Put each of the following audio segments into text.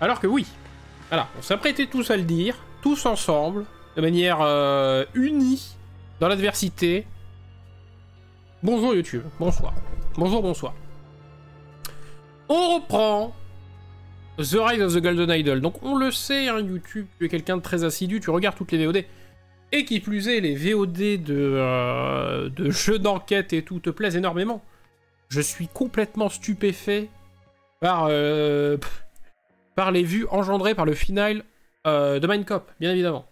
Alors que oui. Voilà, on s'apprêtait tous à le dire, tous ensemble, de manière unie, dans l'adversité. Bonjour YouTube, bonsoir. Bonjour, bonsoir. On reprend The Rise of the Golden Idol. Donc on le sait, hein, YouTube, tu es quelqu'un de très assidu, tu regardes toutes les VOD. Et qui plus est, les VOD de jeux d'enquête et tout te plaisent énormément. Je suis complètement stupéfait par les vues engendrées par le final de Minecop, bien évidemment.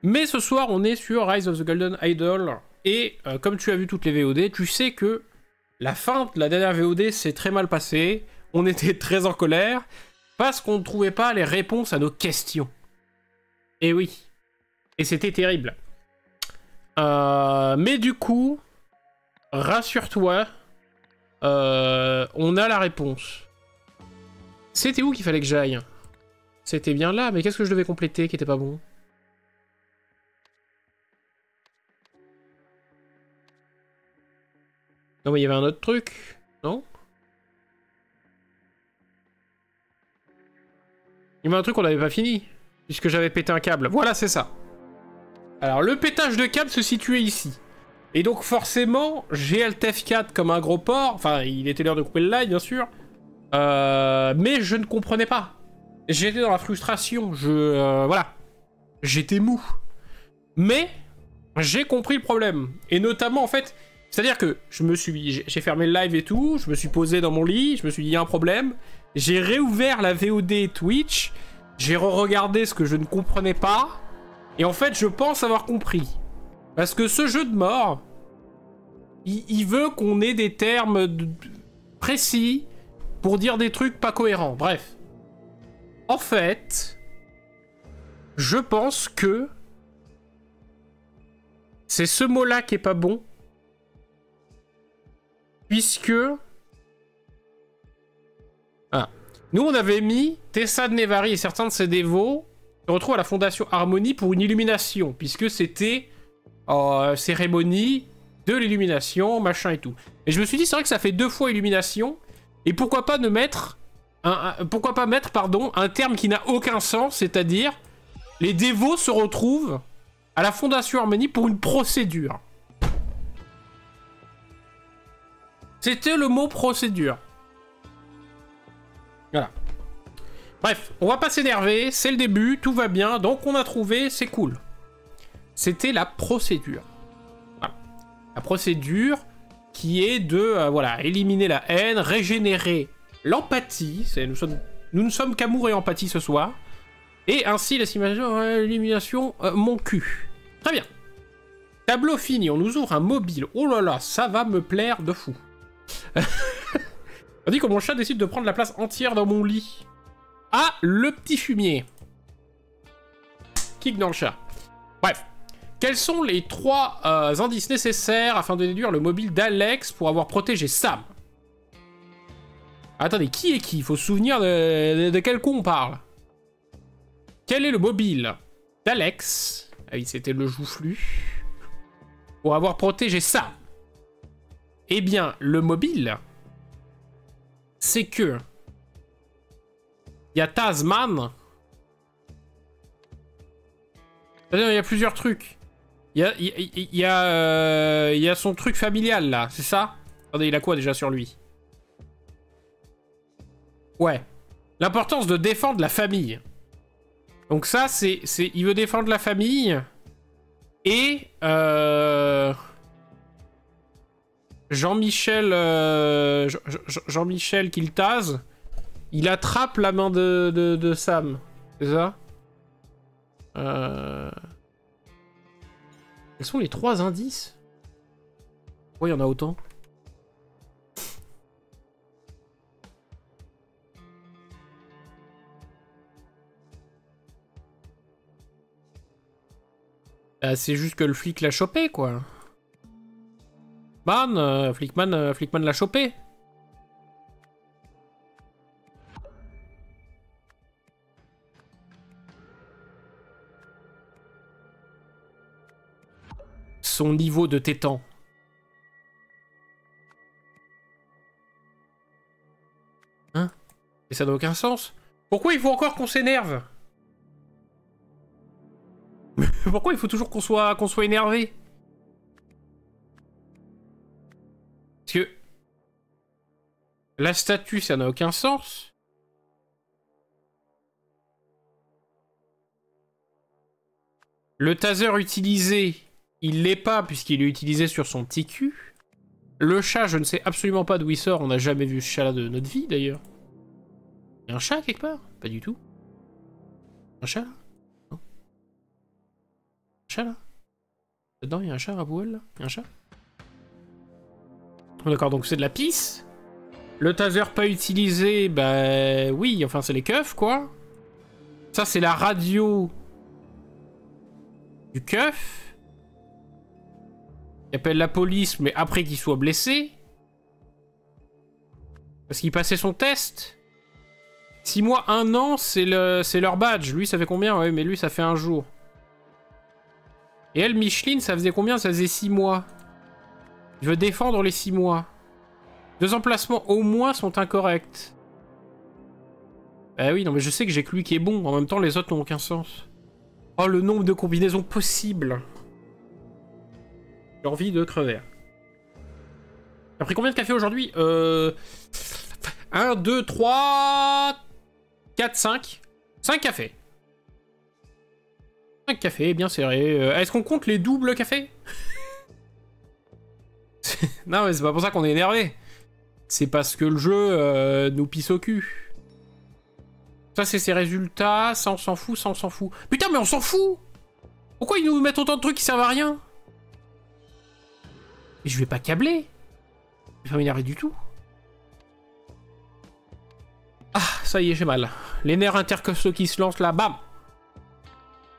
Mais ce soir, on est sur Rise of the Golden Idol. Et comme tu as vu toutes les VOD, tu sais que la fin de la dernière VOD s'est très mal passée. On était très en colère parce qu'on ne trouvait pas les réponses à nos questions. Et oui. Et c'était terrible. Mais du coup, rassure-toi, on a la réponse. C'était où qu'il fallait que j'aille? C'était bien là, mais qu'est-ce que je devais compléter qui était pas bon? Non, mais il y avait un autre truc, non? Il y avait un truc qu'on n'avait pas fini, puisque j'avais pété un câble. Voilà, c'est ça. Alors, le pétage de câble se situait ici. Et donc, forcément, j'ai Alt F4 comme un gros porc. Enfin, il était l'heure de couper le live, bien sûr. Mais je ne comprenais pas. J'étais dans la frustration. Voilà. J'étais mou. Mais, j'ai compris le problème. Et notamment, en fait, c'est-à-dire que j'ai fermé le live et tout. Je me suis posé dans mon lit. Je me suis dit, il y a un problème. J'ai réouvert la VOD Twitch. J'ai re-regardé ce que je ne comprenais pas. Et en fait, je pense avoir compris. Parce que ce jeu de mort, il veut qu'on ait des termes précis pour dire des trucs pas cohérents. Bref. En fait, je pense que c'est ce mot-là qui est pas bon. Puisque... Ah. Nous, on avait mis Tessa de Nevari et certains de ses dévots se retrouvent à la Fondation Harmonie pour une illumination, puisque c'était cérémonie de l'illumination, machin et tout. Et je me suis dit, c'est vrai que ça fait 2 fois illumination, et pourquoi pas mettre un terme qui n'a aucun sens, c'est-à-dire les dévots se retrouvent à la Fondation Harmonie pour une procédure. C'était le mot procédure. Voilà. Bref, on va pas s'énerver, c'est le début, tout va bien, donc on a trouvé, c'est cool. C'était la procédure. Voilà. La procédure qui est de, voilà, éliminer la haine, régénérer l'empathie, nous ne sommes qu'amour et empathie ce soir, et ainsi l'élimination, mon cul. Très bien. Tableau fini, on nous ouvre un mobile. Oh là là, ça va me plaire de fou. On dit que mon chat décide de prendre la place entière dans mon lit. Ah, le petit fumier. Kick dans le chat. Bref. Quels sont les 3 indices nécessaires afin de déduire le mobile d'Alex pour avoir protégé Sam? Attendez, qui est qui? Il faut se souvenir de quel coup on parle. Quel est le mobile d'Alex? Ah oui, c'était le joufflu. Pour avoir protégé Sam. Eh bien, le mobile, c'est que... Il y a Tasman. Il y a plusieurs trucs. Il y a son truc familial, là. C'est ça? Attendez, il a quoi déjà sur lui? Ouais. L'importance de défendre la famille. Donc ça, c'est... Il veut défendre la famille. Et... Jean-Michel... Jean-Michel Kiltaz... Il attrape la main de Sam. C'est ça? Quels sont les 3 indices? Pourquoi il y en a autant? C'est juste que le flic l'a chopé, quoi. Flickman l'a chopé. Son niveau de tétan. Hein? Et ça n'a aucun sens. Pourquoi il faut encore qu'on s'énerve? Pourquoi il faut toujours qu'on soit énervé? Parce que la statue, ça n'a aucun sens. Le taser utilisé, il l'est pas puisqu'il est utilisé sur son petit cul. Le chat, je ne sais absolument pas d'où il sort. On n'a jamais vu ce chat-là de notre vie, d'ailleurs. Il y a un chat quelque part? Pas du tout. Un chat là? Non. Un chat là? Dedans, il y a un chat à poêle là? Il y a un chat? D'accord, donc c'est de la pisse. Le taser pas utilisé, bah oui, enfin c'est les keufs quoi. Ça c'est la radio du keuf. Il appelle la police, mais après qu'il soit blessé. Parce qu'il passait son test. 6 mois, 1 an, c'est leur badge. Lui, ça fait combien? Ouais, mais lui, ça fait 1 jour. Et elle, Micheline, ça faisait combien? Ça faisait 6 mois. Il veut défendre les 6 mois. 2 emplacements au moins sont incorrects. Bah oui, non, mais je sais que j'ai que lui qui est bon. En même temps, les autres n'ont aucun sens. Oh, le nombre de combinaisons possibles. J'ai envie de crever. T'as pris combien de café aujourd'hui? 1, 2, 3... 4, 5. 5 cafés. 5 cafés, bien serrés. Est-ce qu'on compte les doubles cafés? Non, mais c'est pas pour ça qu'on est énervé. C'est parce que le jeu nous pisse au cul. Ça, c'est ses résultats. Ça, on s'en fout. Ça, on s'en fout. Putain, mais on s'en fout! Pourquoi ils nous mettent autant de trucs qui servent à rien? Mais je vais pas câbler. Je vais pas m'énerver du tout. Ah, ça y est, j'ai mal. Les nerfs intercostaux qui se lancent là, bam!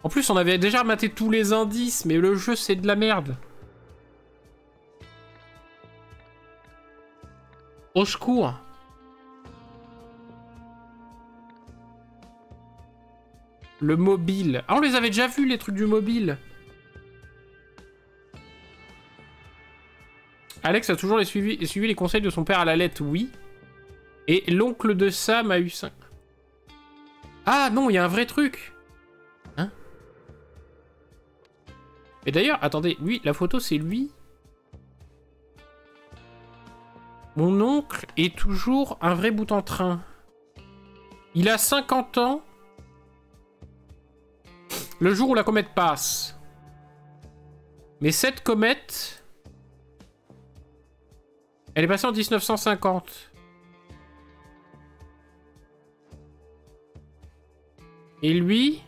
En plus, on avait déjà maté tous les indices, mais le jeu, c'est de la merde. Au secours. Le mobile. Ah, on les avait déjà vus, les trucs du mobile. Alex a toujours suivi les conseils de son père à la lettre, oui. Et l'oncle de Sam a eu 5. Ah non, il y a un vrai truc. Hein? Et d'ailleurs, attendez, lui, la photo, c'est lui. Mon oncle est toujours un vrai bout en train. Il a 50 ans. Le jour où la comète passe. Mais cette comète... Elle est passée en 1950. Et lui...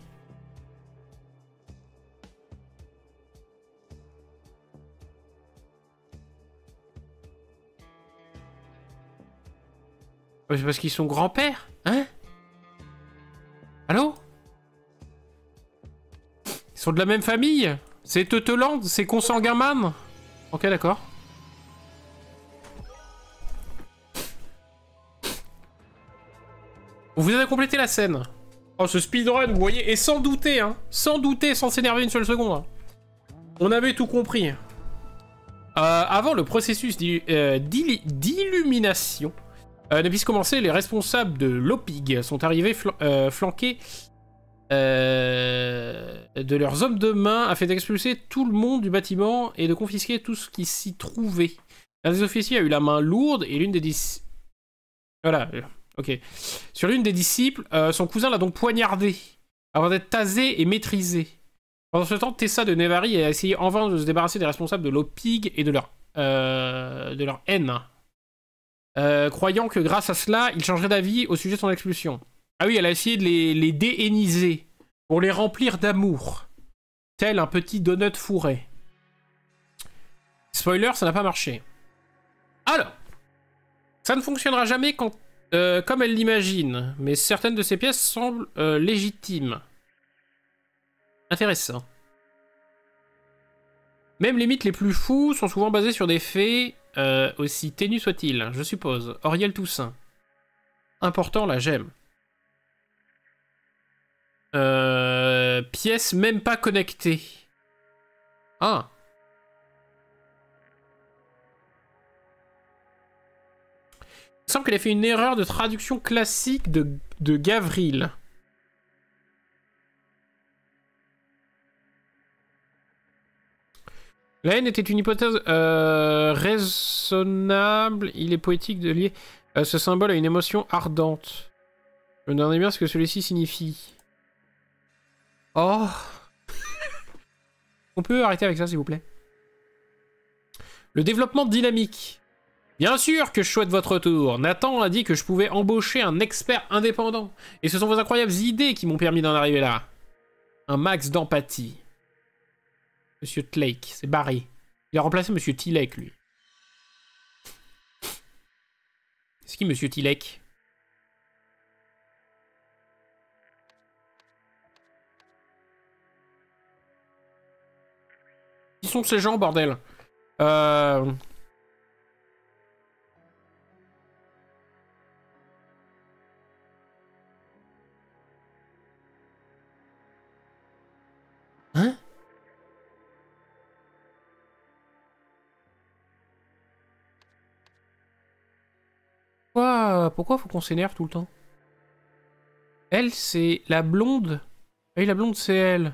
C'est parce qu'ils sont grands-pères, hein? Allô? Ils sont de la même famille? C'est Teuteland? C'est consanguin man? Ok, d'accord. Vous avez complété la scène. Oh, ce speedrun, vous voyez, et sans douter, hein. Sans douter, sans s'énerver une seule seconde. On avait tout compris. Avant le processus d'illumination ne puisse commencer, les responsables de l'OPIG sont arrivés flanqués de leurs hommes de main afin d'expulser tout le monde du bâtiment et de confisquer tout ce qui s'y trouvait. Un des officiers a eu la main lourde et l'une des disciples... Voilà, ok. Sur l'une des disciples, son cousin l'a donc poignardé avant d'être tasé et maîtrisé. Pendant ce temps, Tessa de Nevari a essayé en vain de se débarrasser des responsables de l'OPIG et de leur haine. Croyant que grâce à cela, il changerait d'avis au sujet de son expulsion. Ah oui, elle a essayé de les déhainiser pour les remplir d'amour. Tel un petit donut fourré. Spoiler, ça n'a pas marché. Alors, ça ne fonctionnera jamais comme elle l'imagine, mais certaines de ces pièces semblent légitimes. Intéressant. Même les mythes les plus fous sont souvent basés sur des faits aussi ténus soient-ils, je suppose. Auriel Toussaint. Important, là, j'aime. Pièce même pas connectée. Ah. Il semble qu'elle ait fait une erreur de traduction classique de de Gavril. La haine était une hypothèse raisonnable. Il est poétique de lier ce symbole à une émotion ardente. Je me demandais bien ce que celui-ci signifie. Oh. On peut arrêter avec ça, s'il vous plaît. Le développement dynamique. Bien sûr que je souhaite votre tour. Nathan a dit que je pouvais embaucher un expert indépendant. Et ce sont vos incroyables idées qui m'ont permis d'en arriver là. Un max d'empathie. Monsieur Tlake, c'est barré. Il a remplacé Monsieur Tilek, lui. C'est qui Monsieur Tilek? Qui sont ces gens, bordel? Hein? Pourquoi faut qu'on s'énerve tout le temps? Elle, c'est la blonde. Ah oui, la blonde, c'est elle.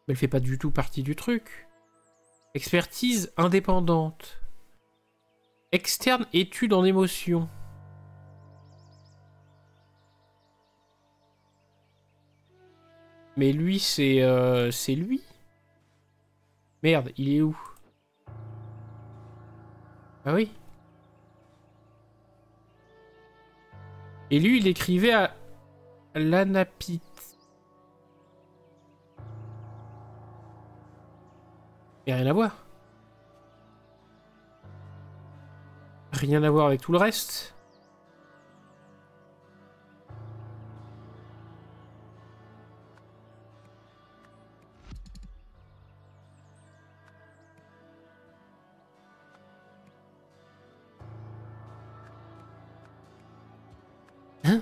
Mais elle fait pas du tout partie du truc. Expertise indépendante. Externe étude en émotion. Mais lui, c'est lui. Merde, il est où? Ah oui. Et lui, il écrivait à l'anapite. Et rien à voir. Rien à voir avec tout le reste. Hein?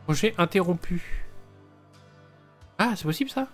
Projet interrompu. Ah, c'est possible ça?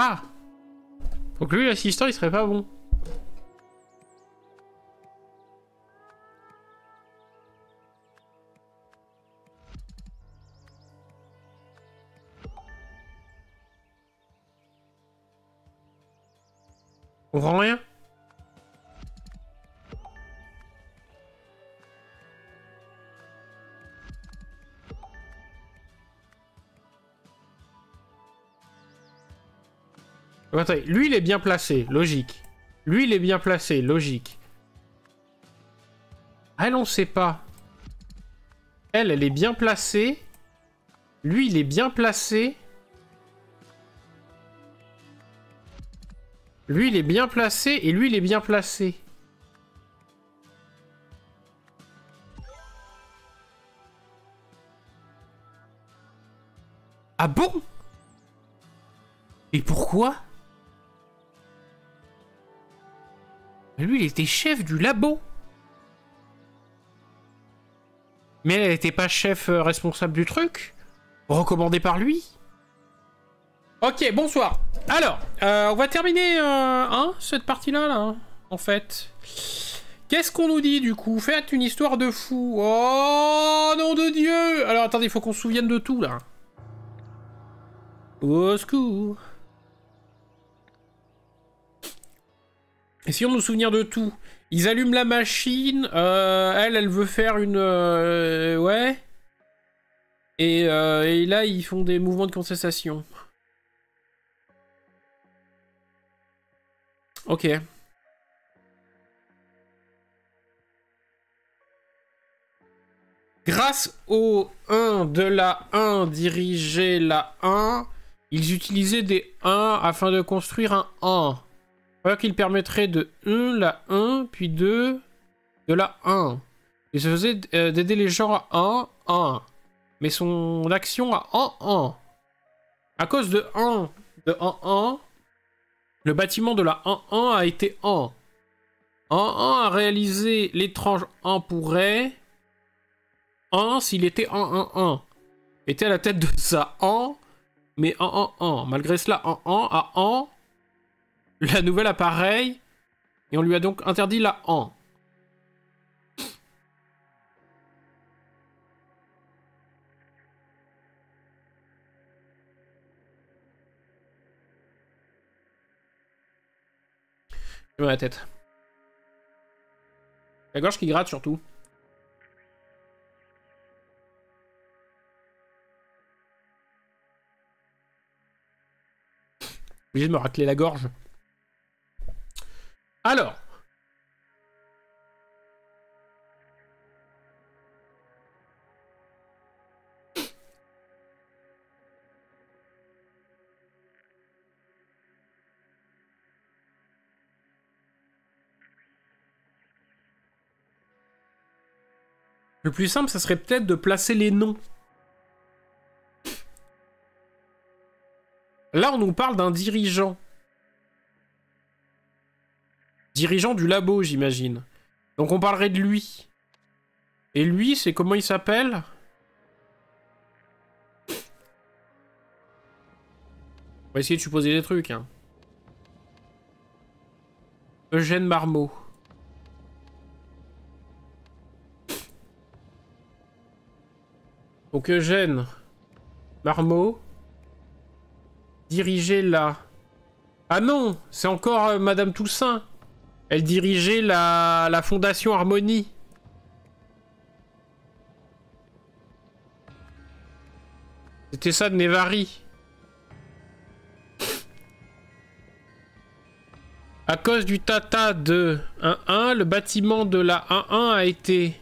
Ah! Donc lui, l'assistant, il serait pas bon. On comprend rien? Attendez, lui, il est bien placé, logique. Lui, il est bien placé, logique. Elle, on sait pas. Elle, elle est bien placée. Lui, il est bien placé. Lui, il est bien placé. Et lui, il est bien placé. Ah bon? Et pourquoi? Lui, il était chef du labo. Mais elle n'était pas chef responsable du truc? Recommandé par lui? Ok, bonsoir. Alors, on va terminer cette partie-là, là, en fait. Qu'est-ce qu'on nous dit, du coup? Faites une histoire de fou. Oh, nom de Dieu! Alors, attendez, il faut qu'on se souvienne de tout, là. Au secours. Essayons de nous souvenir de tout. Ils allument la machine. Elle veut faire une... ouais. Et là, ils font des mouvements de contestation. Ok. Grâce au 1 de la 1 diriger la 1, ils utilisaient des 1 afin de construire un 1. Alors qu'il permettrait de 1 la 1, puis 2 de la 1. Il se faisait d'aider les gens à 1, 1. Mais son action à 1, 1. À cause de 1, de 1, 1, le bâtiment de la 1, 1 a été 1. 1, 1 a réalisé l'étrange 1 pourrait... 1 s'il était 1, 1, 1. Était à la tête de sa 1, mais 1, 1, 1. Malgré cela, 1, 1 à 1, la nouvelle appareil, et on lui a donc interdit la 1. J'ai mal à la tête. La gorge qui gratte surtout. Obligé de me racler la gorge. Alors. Le plus simple, ça serait peut-être de placer les noms. Là, on nous parle d'un dirigeant. Dirigeant du labo, j'imagine. Donc on parlerait de lui. Et lui, c'est comment il s'appelle? On va essayer de supposer des trucs. Hein. Eugène Marmot. Donc Eugène Marmot. Dirigeait la... Ah non, c'est encore Madame Toussaint. Elle dirigeait la Fondation Harmonie. C'était ça de Nevari. À cause du tata de 1-1, le bâtiment de la 1-1 a été...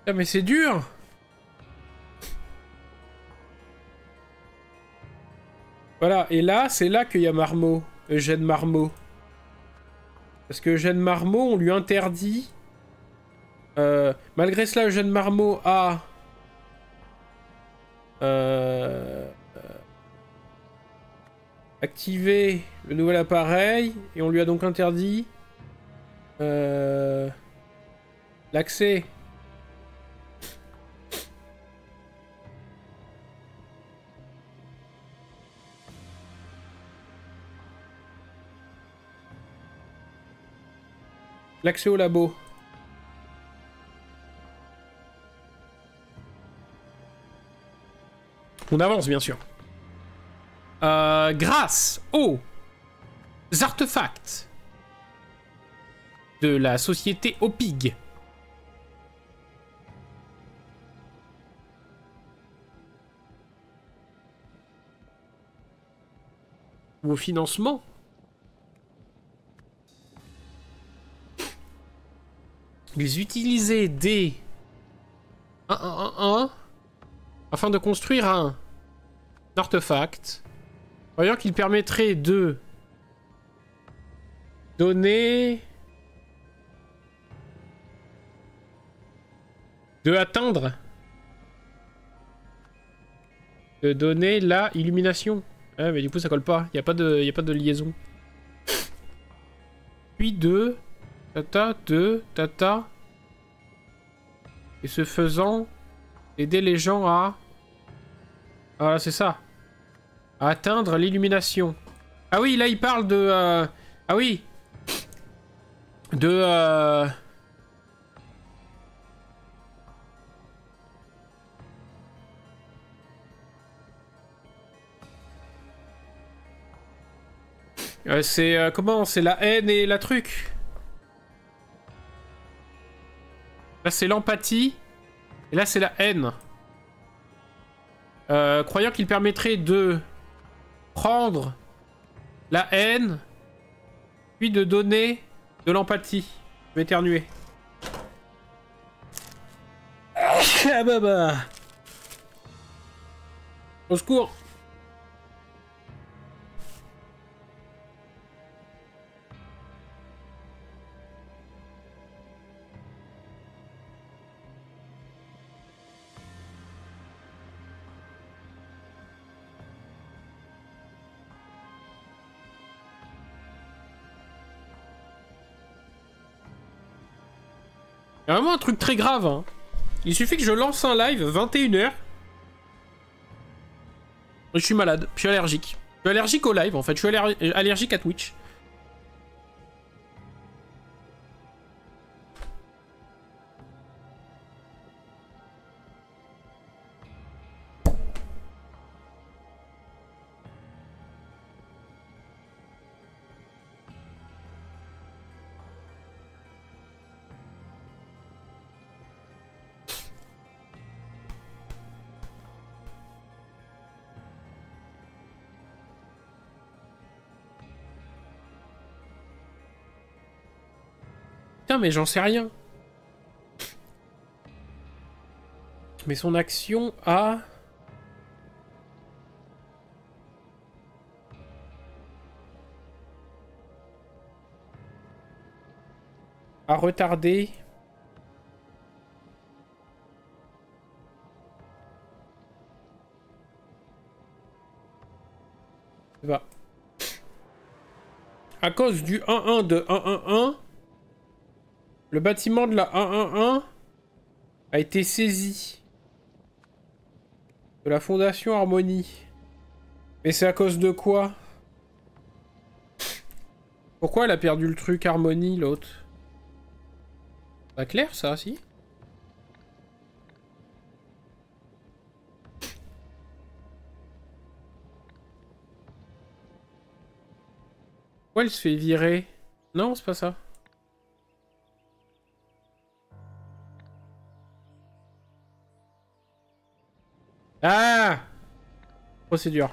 Ah mais c'est dur. Voilà, et là, c'est là qu'il y a Marmot, Eugène Marmot. Parce que Eugène Marmot, on lui interdit... malgré cela, Eugène Marmot a... activé le nouvel appareil, et on lui a donc interdit... l'accès. L'accès au labo. On avance, bien sûr. Grâce aux artefacts de la société OPIG. Au financement. Ils utilisaient des 1-1-1-1 afin de construire un artefact, voyant qu'il permettrait de donner... de atteindre... de donner la illumination. Ah mais du coup ça colle pas, il n'y a pas de liaison. Puis de... Tata, 2, tata. Et ce faisant, aider les gens à... Voilà, c'est ça. À atteindre l'illumination. Ah oui, là, il parle de... Ah oui. De... c'est... comment? C'est la haine et la truc. Là, c'est l'empathie. Et là, c'est la haine. Croyant qu'il permettrait de prendre la haine, puis de donner de l'empathie. Je vais éternuer. Ah bah. Au secours. Il y a vraiment un truc très grave. Hein. Il suffit que je lance un live 21h. Je suis malade, je suis allergique. Je suis allergique au live en fait, je suis allergique à Twitch. Putain, mais j'en sais rien. Mais son action a... a retardé... Va. À cause du 1-1 de 1-1-1, le bâtiment de la 1-1-1 a été saisi. De la Fondation Harmonie. Mais c'est à cause de quoi? Pourquoi elle a perdu le truc Harmonie, l'autre? Pas clair, ça, si? Pourquoi elle se fait virer? Non, c'est pas ça. Ah! Procédure.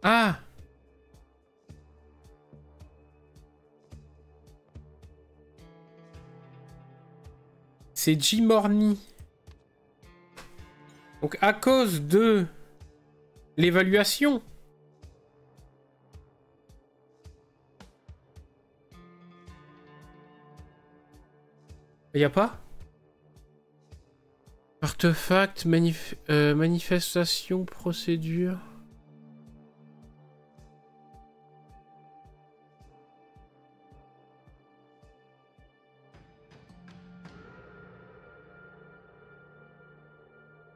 Ah! C'est Jim Morny. Donc à cause de l'évaluation. Y a pas? Artefact, manifestation, procédure.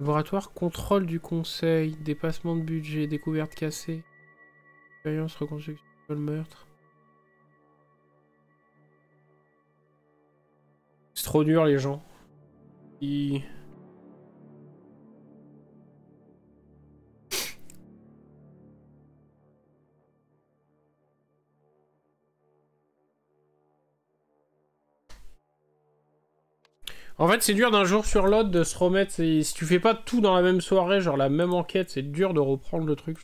Laboratoire, contrôle du conseil, dépassement de budget, découverte cassée. Expérience, reconstruction, le meurtre. C'est trop dur les gens. En fait, c'est dur d'un jour sur l'autre de se remettre. Si tu fais pas tout dans la même soirée, genre la même enquête, c'est dur de reprendre le truc.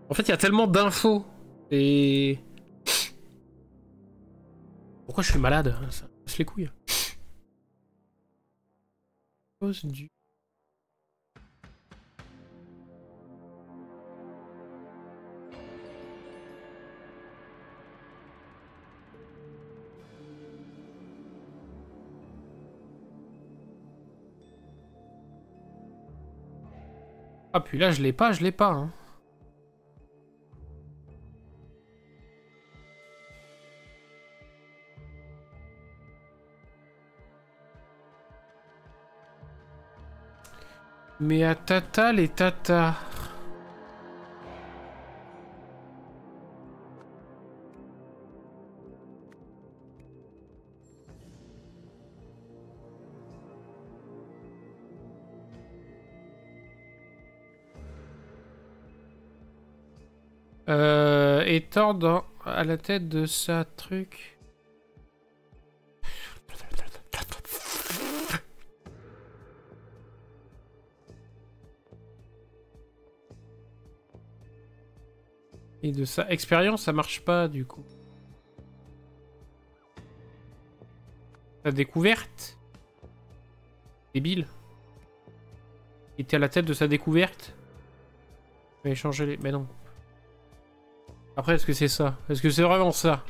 En fait, il y a tellement d'infos. Et... Pourquoi je suis malade? Ça casse les couilles. Cause du... Ah, puis là, je l'ai pas, hein. Mais à Tata, les Tata... Étant à la tête de sa truc... Et de sa expérience, ça marche pas, du coup. Sa découverte? Débile. Il était à la tête de sa découverte? Mais changer les... Mais non. Après, est-ce que c'est ça? Est-ce que c'est vraiment ça?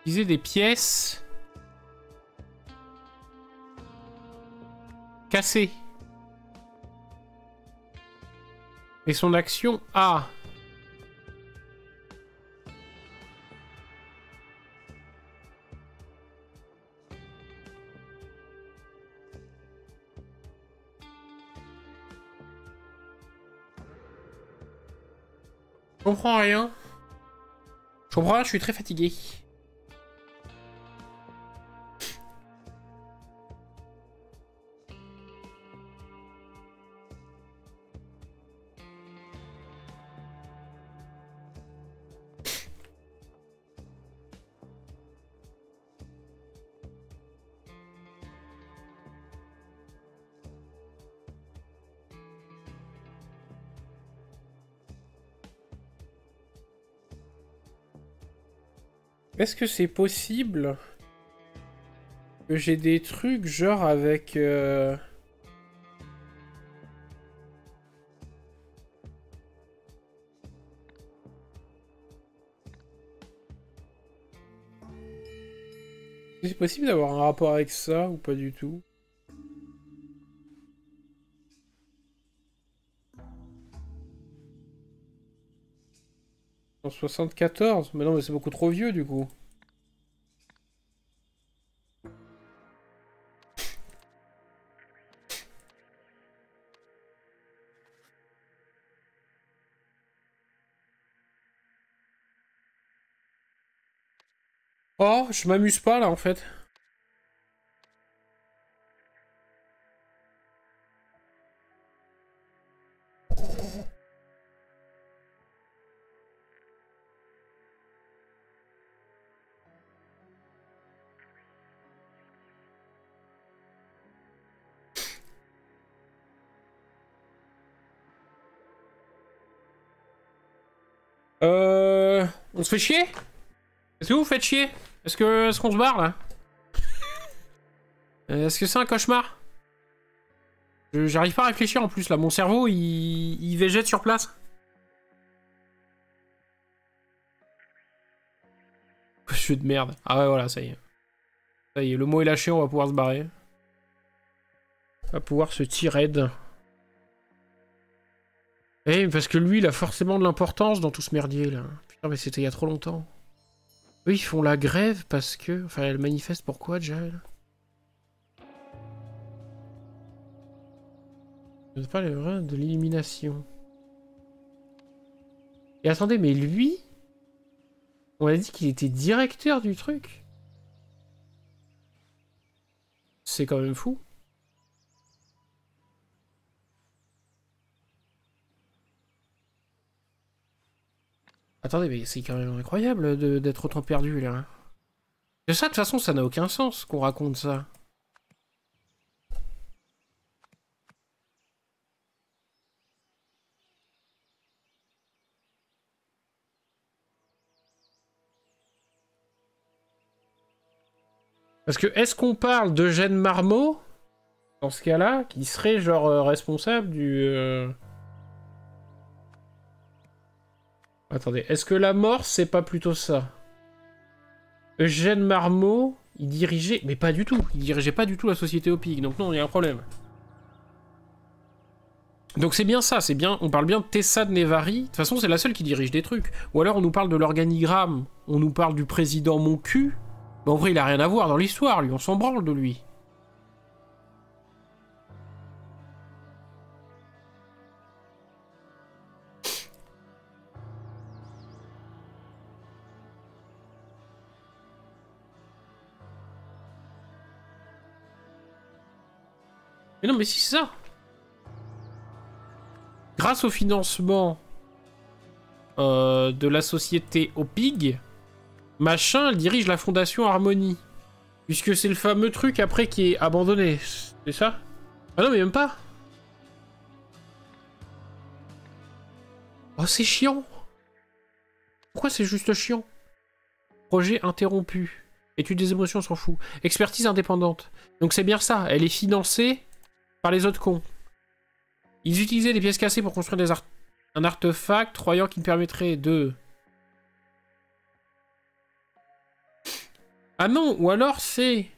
Utiliser des pièces... cassées. Et son action A. Je comprends rien. Je comprends rien, je suis très fatigué. Est-ce que c'est possible que j'ai des trucs genre avec... C'est possible d'avoir un rapport avec ça ou pas du tout? En 74? Mais non, mais c'est beaucoup trop vieux du coup. Oh, je m'amuse pas là en fait. On se fait chier? Est-ce que vous faites chier? Est-ce qu'on se barre là? Est-ce que c'est un cauchemar? J'arrive pas à réfléchir en plus là, mon cerveau il végète sur place. Jeu de merde. Ah ouais voilà, ça y est. Ça y est, le mot est lâché, on va pouvoir se barrer. On va pouvoir se tirer de... Eh, parce que lui, il a forcément de l'importance dans tout ce merdier là. Putain, mais c'était il y a trop longtemps. Eux, ils font la grève parce que... Enfin, elle manifeste pourquoi déjà elle? Je sais pas les vrais de l'élimination. Et attendez, mais lui... On a dit qu'il était directeur du truc. C'est quand même fou. Attendez, mais c'est quand même incroyable d'être autant perdu là. Et ça, de toute façon, ça n'a aucun sens qu'on raconte ça. Parce que est-ce qu'on parle d'Eugène Marmot, dans ce cas-là, qui serait genre responsable du... Attendez, est-ce que la mort, c'est pas plutôt ça? Eugène Marmot, il dirigeait... Mais pas du tout, il dirigeait pas du tout la société Opic, donc non, il y a un problème. Donc c'est bien ça, c'est bien, on parle bien de Tessa de Nevari. De toute façon, c'est la seule qui dirige des trucs. Ou alors on nous parle de l'organigramme, on nous parle du président Mon Cul. Mais en vrai, il a rien à voir dans l'histoire, lui, on s'en branle de lui. Mais non, mais si, c'est ça. Grâce au financement de la société OPIG, machin, elle dirige la fondation Harmonie. Puisque c'est le fameux truc après qui est abandonné. C'est ça? Ah non, mais même pas. Oh, c'est chiant. Pourquoi c'est juste chiant? Projet interrompu. Étude des émotions, on s'en fout. Expertise indépendante. Donc c'est bien ça. Elle est financée par les autres cons. Ils utilisaient des pièces cassées pour construire un artefact, croyant qu'il permettrait de... Ah non, ou alors c'est...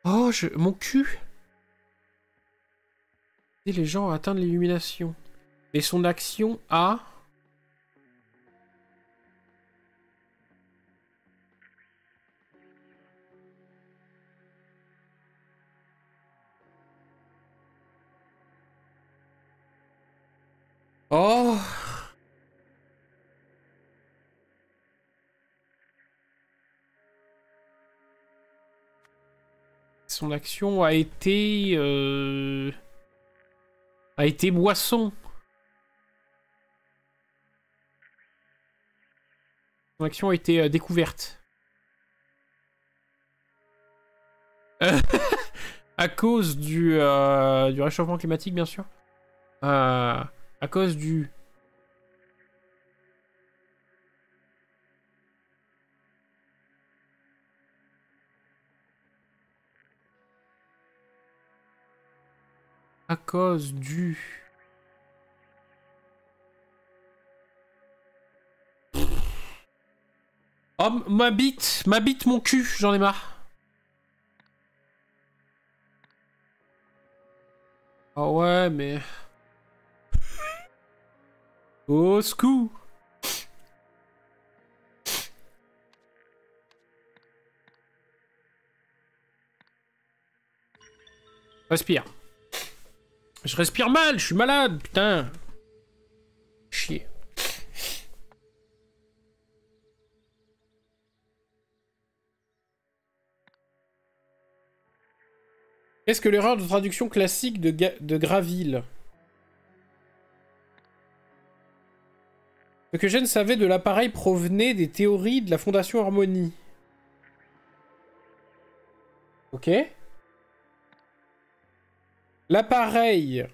Oh, mon cul. Et les gens atteignent l'illumination. Et son action a... Oh. Son action a été boisson. Son action a été découverte. À cause du réchauffement climatique, bien sûr. À cause du... À cause du... Oh, ma bite, mon cul, j'en ai marre. Ah ouais, mais... Au secours. Respire. Je respire mal, je suis malade, putain. Chier. Qu'est-ce que l'erreur de traduction classique de Graville? Ce que je ne savais de l'appareil provenait des théories de la Fondation Harmonie. Ok. L'appareil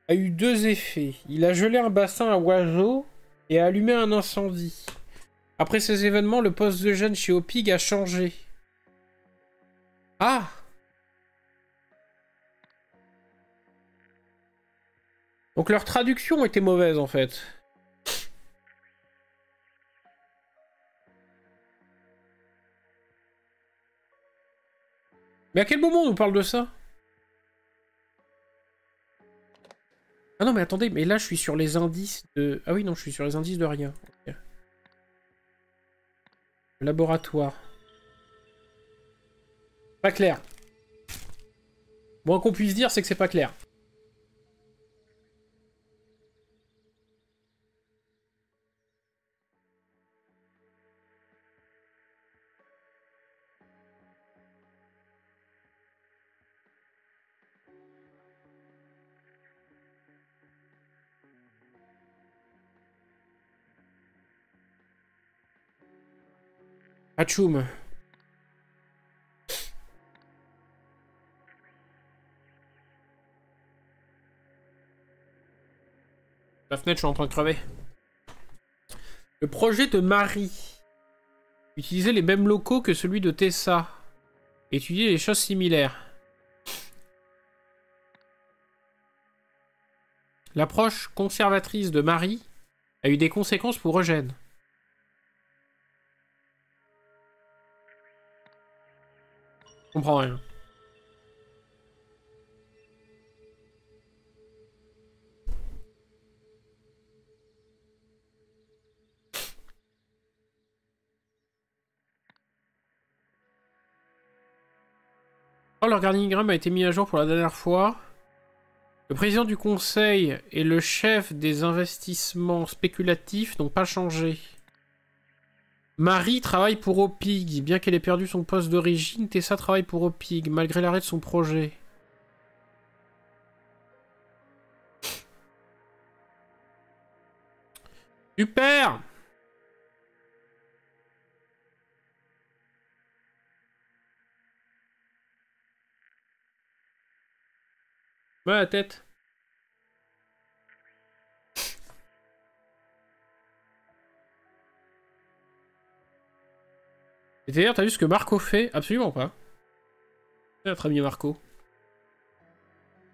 a eu deux effets. Il a gelé un bassin à oiseaux et a allumé un incendie. Après ces événements, le poste de gène chez OPIG a changé. Ah! Donc leur traduction était mauvaise en fait. Mais à quel moment on nous parle de ça? Ah non mais attendez, mais là je suis sur les indices de... Ah oui non, je suis sur les indices de rien. Okay. Laboratoire. Pas clair. Moins qu'on puisse dire, c'est que c'est pas clair. Hachoum. La fenêtre, je suis en train de crever. Le projet de Marie. Utiliser les mêmes locaux que celui de Tessa. Étudier les choses similaires. L'approche conservatrice de Marie a eu des conséquences pour Eugène. Je comprends rien. Oh, l'organigramme a été mis à jour pour la dernière fois. Le président du conseil et le chef des investissements spéculatifs n'ont pas changé. Marie travaille pour OPIG. Bien qu'elle ait perdu son poste d'origine, Tessa travaille pour OPIG, malgré l'arrêt de son projet. Super! Ouais, la tête. Et d'ailleurs, t'as vu ce que Marco fait? Absolument pas. C'est notre ami Marco.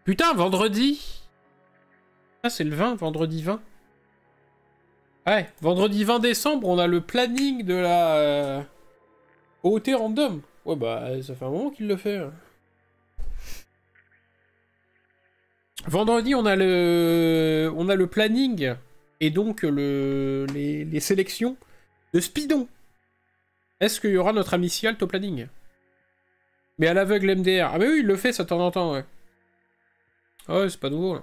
Putain, vendredi! Ah, c'est le 20, vendredi 20. Ouais, vendredi 20 décembre, on a le planning de la OT random. Ouais, bah, ça fait un moment qu'il le fait. Vendredi, on a le planning et donc les sélections de Speedon. Est-ce qu'il y aura notre ami Sialt au planning? Mais à l'aveugle MDR. Ah, mais oui, il le fait ça de temps en temps, ouais. Ah ouais, c'est pas nouveau, là.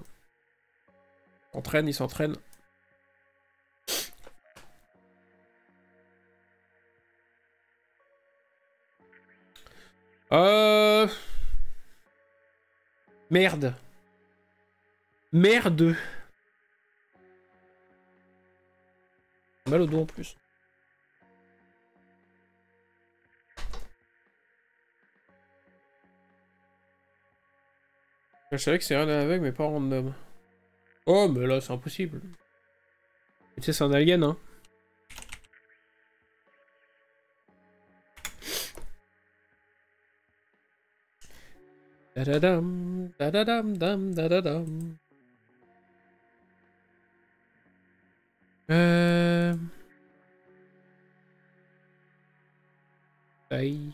Il s'entraîne. Merde. Merde. Mal au dos en plus. Je savais que c'est rien avec, mais pas random. Oh, mais là, c'est impossible. Tu sais, c'est un alien, hein. Da-da-dam, da-da-dam, dam, da-da-dam. Aïe.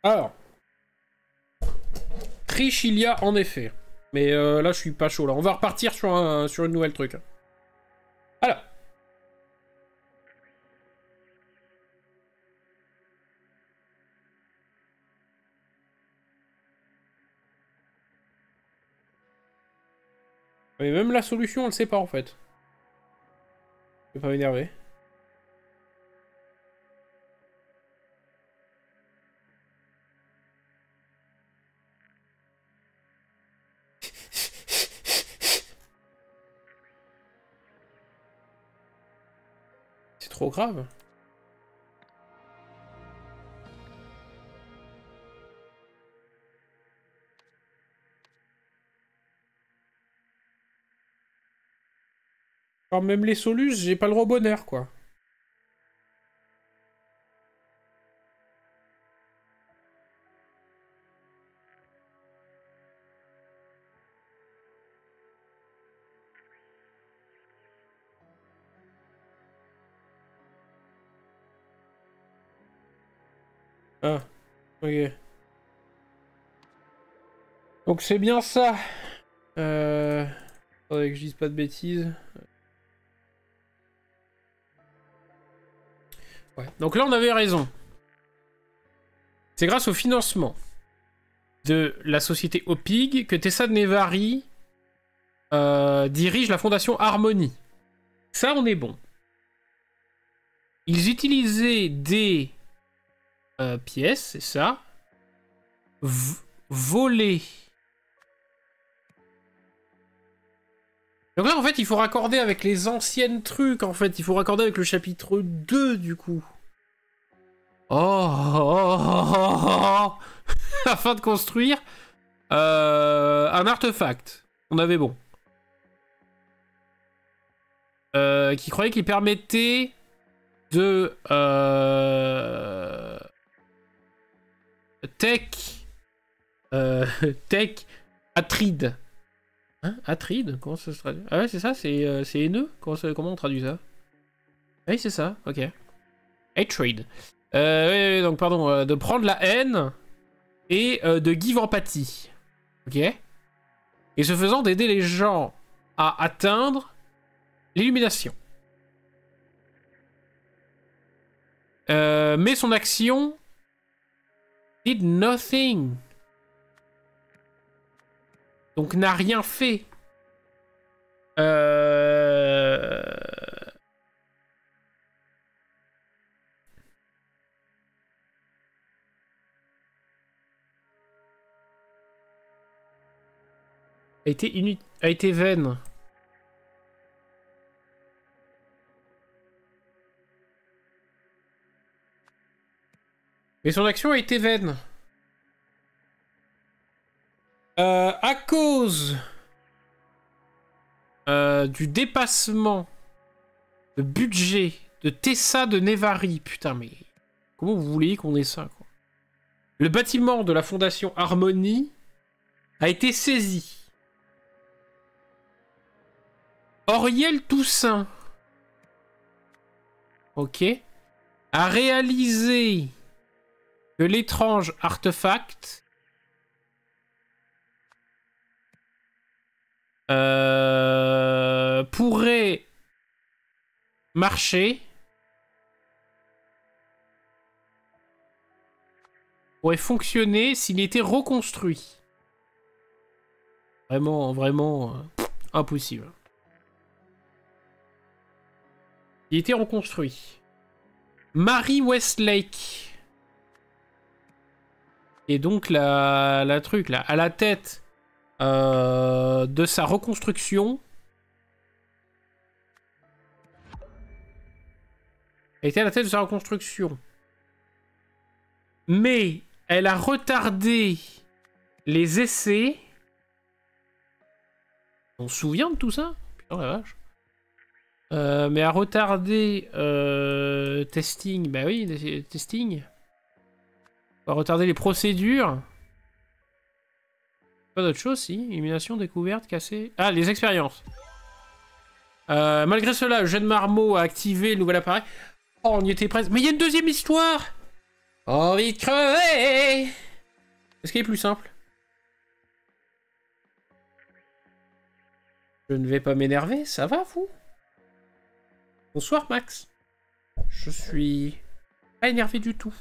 Alors. Triche il y a en effet. Mais là, je suis pas chaud. Là. On va repartir sur une nouvelle truc. Alors. Mais même la solution, on le sait pas en fait. Je vais pas m'énerver. C'est trop grave. Alors même les solus, j'ai pas le droit au bonheur, quoi. Ah, ok. Donc c'est bien ça. Faudrait que je dise pas de bêtises. Ouais. Donc là, on avait raison. C'est grâce au financement de la société OPIG que Tessa Nevari dirige la fondation Harmonie. Ça, on est bon. Ils utilisaient des pièces, c'est ça, volées. Donc là, en fait, il faut raccorder avec les anciennes trucs, en fait. Il faut raccorder avec le chapitre 2, du coup. Oh. Afin de construire un artefact. On avait bon. Qui croyait qu'il permettait de tech Atride. Hein, Atride? Comment ça se traduit? Ah ouais, c'est ça, c'est haineux? Comment on traduit ça? Oui, c'est ça, ok. Hatred. Oui, donc pardon, de prendre la haine et de give empathie. Ok? et ce faisant d'aider les gens à atteindre l'illumination. Mais son action did nothing. Donc n'a rien fait. A été vaine. Mais son action a été vaine. À cause du dépassement de budget de Tessa de Nevari. Putain, mais comment vous voulez qu'on ait ça, quoi? Le bâtiment de la fondation Harmonie a été saisi. Auriel Toussaint, ok, a réalisé que l'étrange artefact pourrait marcher, pourrait fonctionner s'il était reconstruit. Vraiment impossible. Il était reconstruit. Mary Westlake. Et donc la truc là, à la tête de sa reconstruction. Elle était à la tête de sa reconstruction. Mais elle a retardé les essais. On se souvient de tout ça? Putain la vache. Mais à retarder testing, bah oui, testing. On va retarder les procédures. Pas d'autre chose, si. Illumination, découverte, cassée. Ah, les expériences. Malgré cela, Eugène Marmot a activé le nouvel appareil. Oh, on y était presque. Mais il y a une deuxième histoire. Envie de crever. Est-ce qu'il est plus simple? Je ne vais pas m'énerver, ça va, vous? Bonsoir, Max. Je suis pas énervé du tout.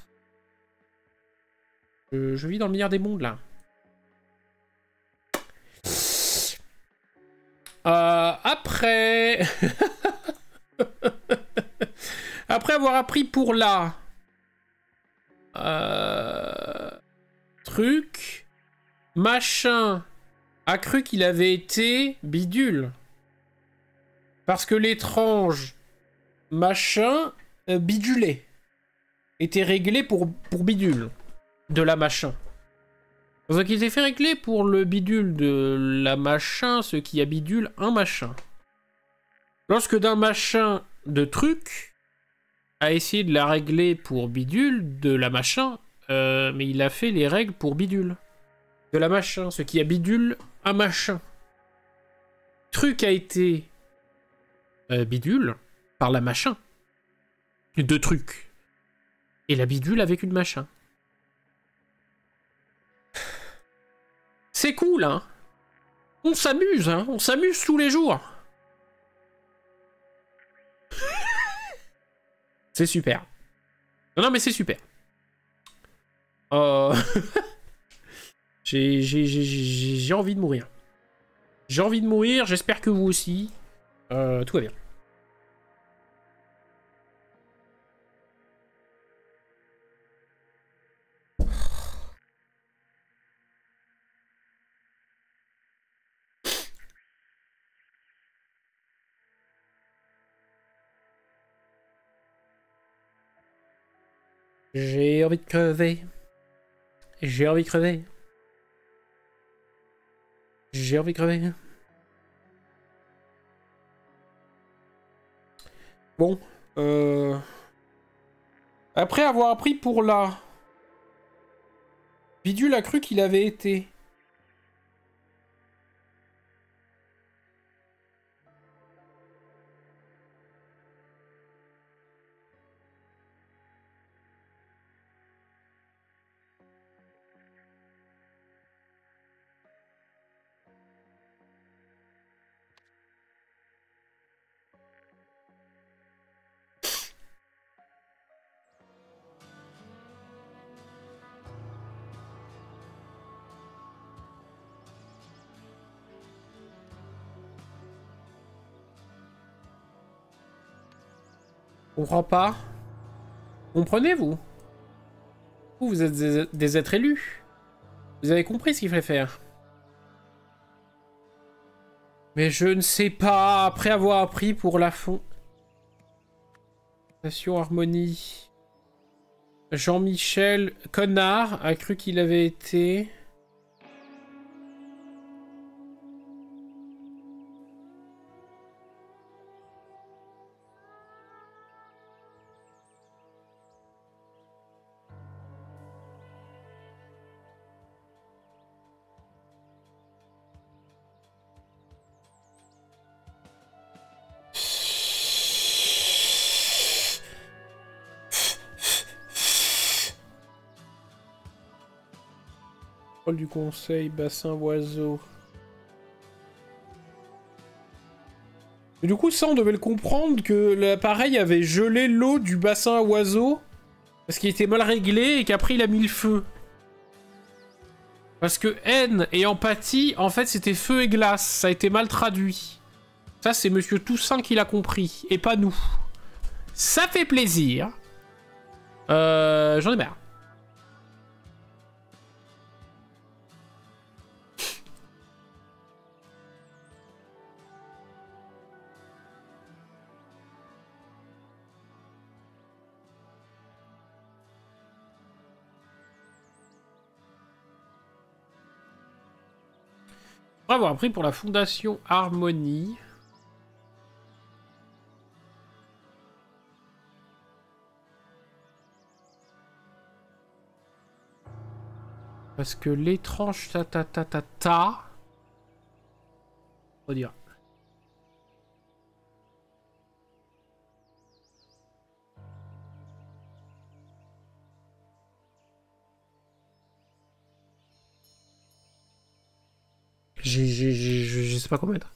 Je vis dans le meilleur des mondes, là. Après... Après avoir appris pour la... Truc... Machin a cru qu'il avait été bidule. Parce que l'étrange... Machin bidulé. Était réglé pour bidule. De la machin. Donc il s'est fait régler pour le bidule de la machin, ce qui a bidule un machin. Lorsque d'un machin de truc a essayé de la régler pour bidule de la machin, mais il a fait les règles pour bidule de la machin, ce qui a bidule un machin. Truc a été bidule par la machin de truc. Et la bidule avec une machin. C'est cool, hein. On s'amuse, hein. On s'amuse tous les jours. C'est super. Non, mais c'est super. J'ai envie de mourir. J'ai envie de mourir, j'espère que vous aussi. Tout va bien. J'ai envie de crever. J'ai envie de crever. J'ai envie de crever. Bon. Après avoir appris pour la... Bidule a cru qu'il avait été... Comprends pas. Comprenez-vous? Vous êtes des êtres élus. Vous avez compris ce qu'il fallait faire. Mais je ne sais pas, après avoir appris pour la Fondation Harmonie. Jean-Michel Connard a cru qu'il avait été... du conseil bassin oiseau. Et du coup ça on devait le comprendre que l'appareil avait gelé l'eau du bassin à oiseaux parce qu'il était mal réglé et qu'après il a mis le feu. Parce que haine et empathie en fait c'était feu et glace, ça a été mal traduit. Ça c'est Monsieur Toussaint qui l'a compris et pas nous. Ça fait plaisir. J'en ai marre. Après avoir appris pour la Fondation Harmonie. Parce que l'étrange ta. On dire. Je sais pas quoi mettre.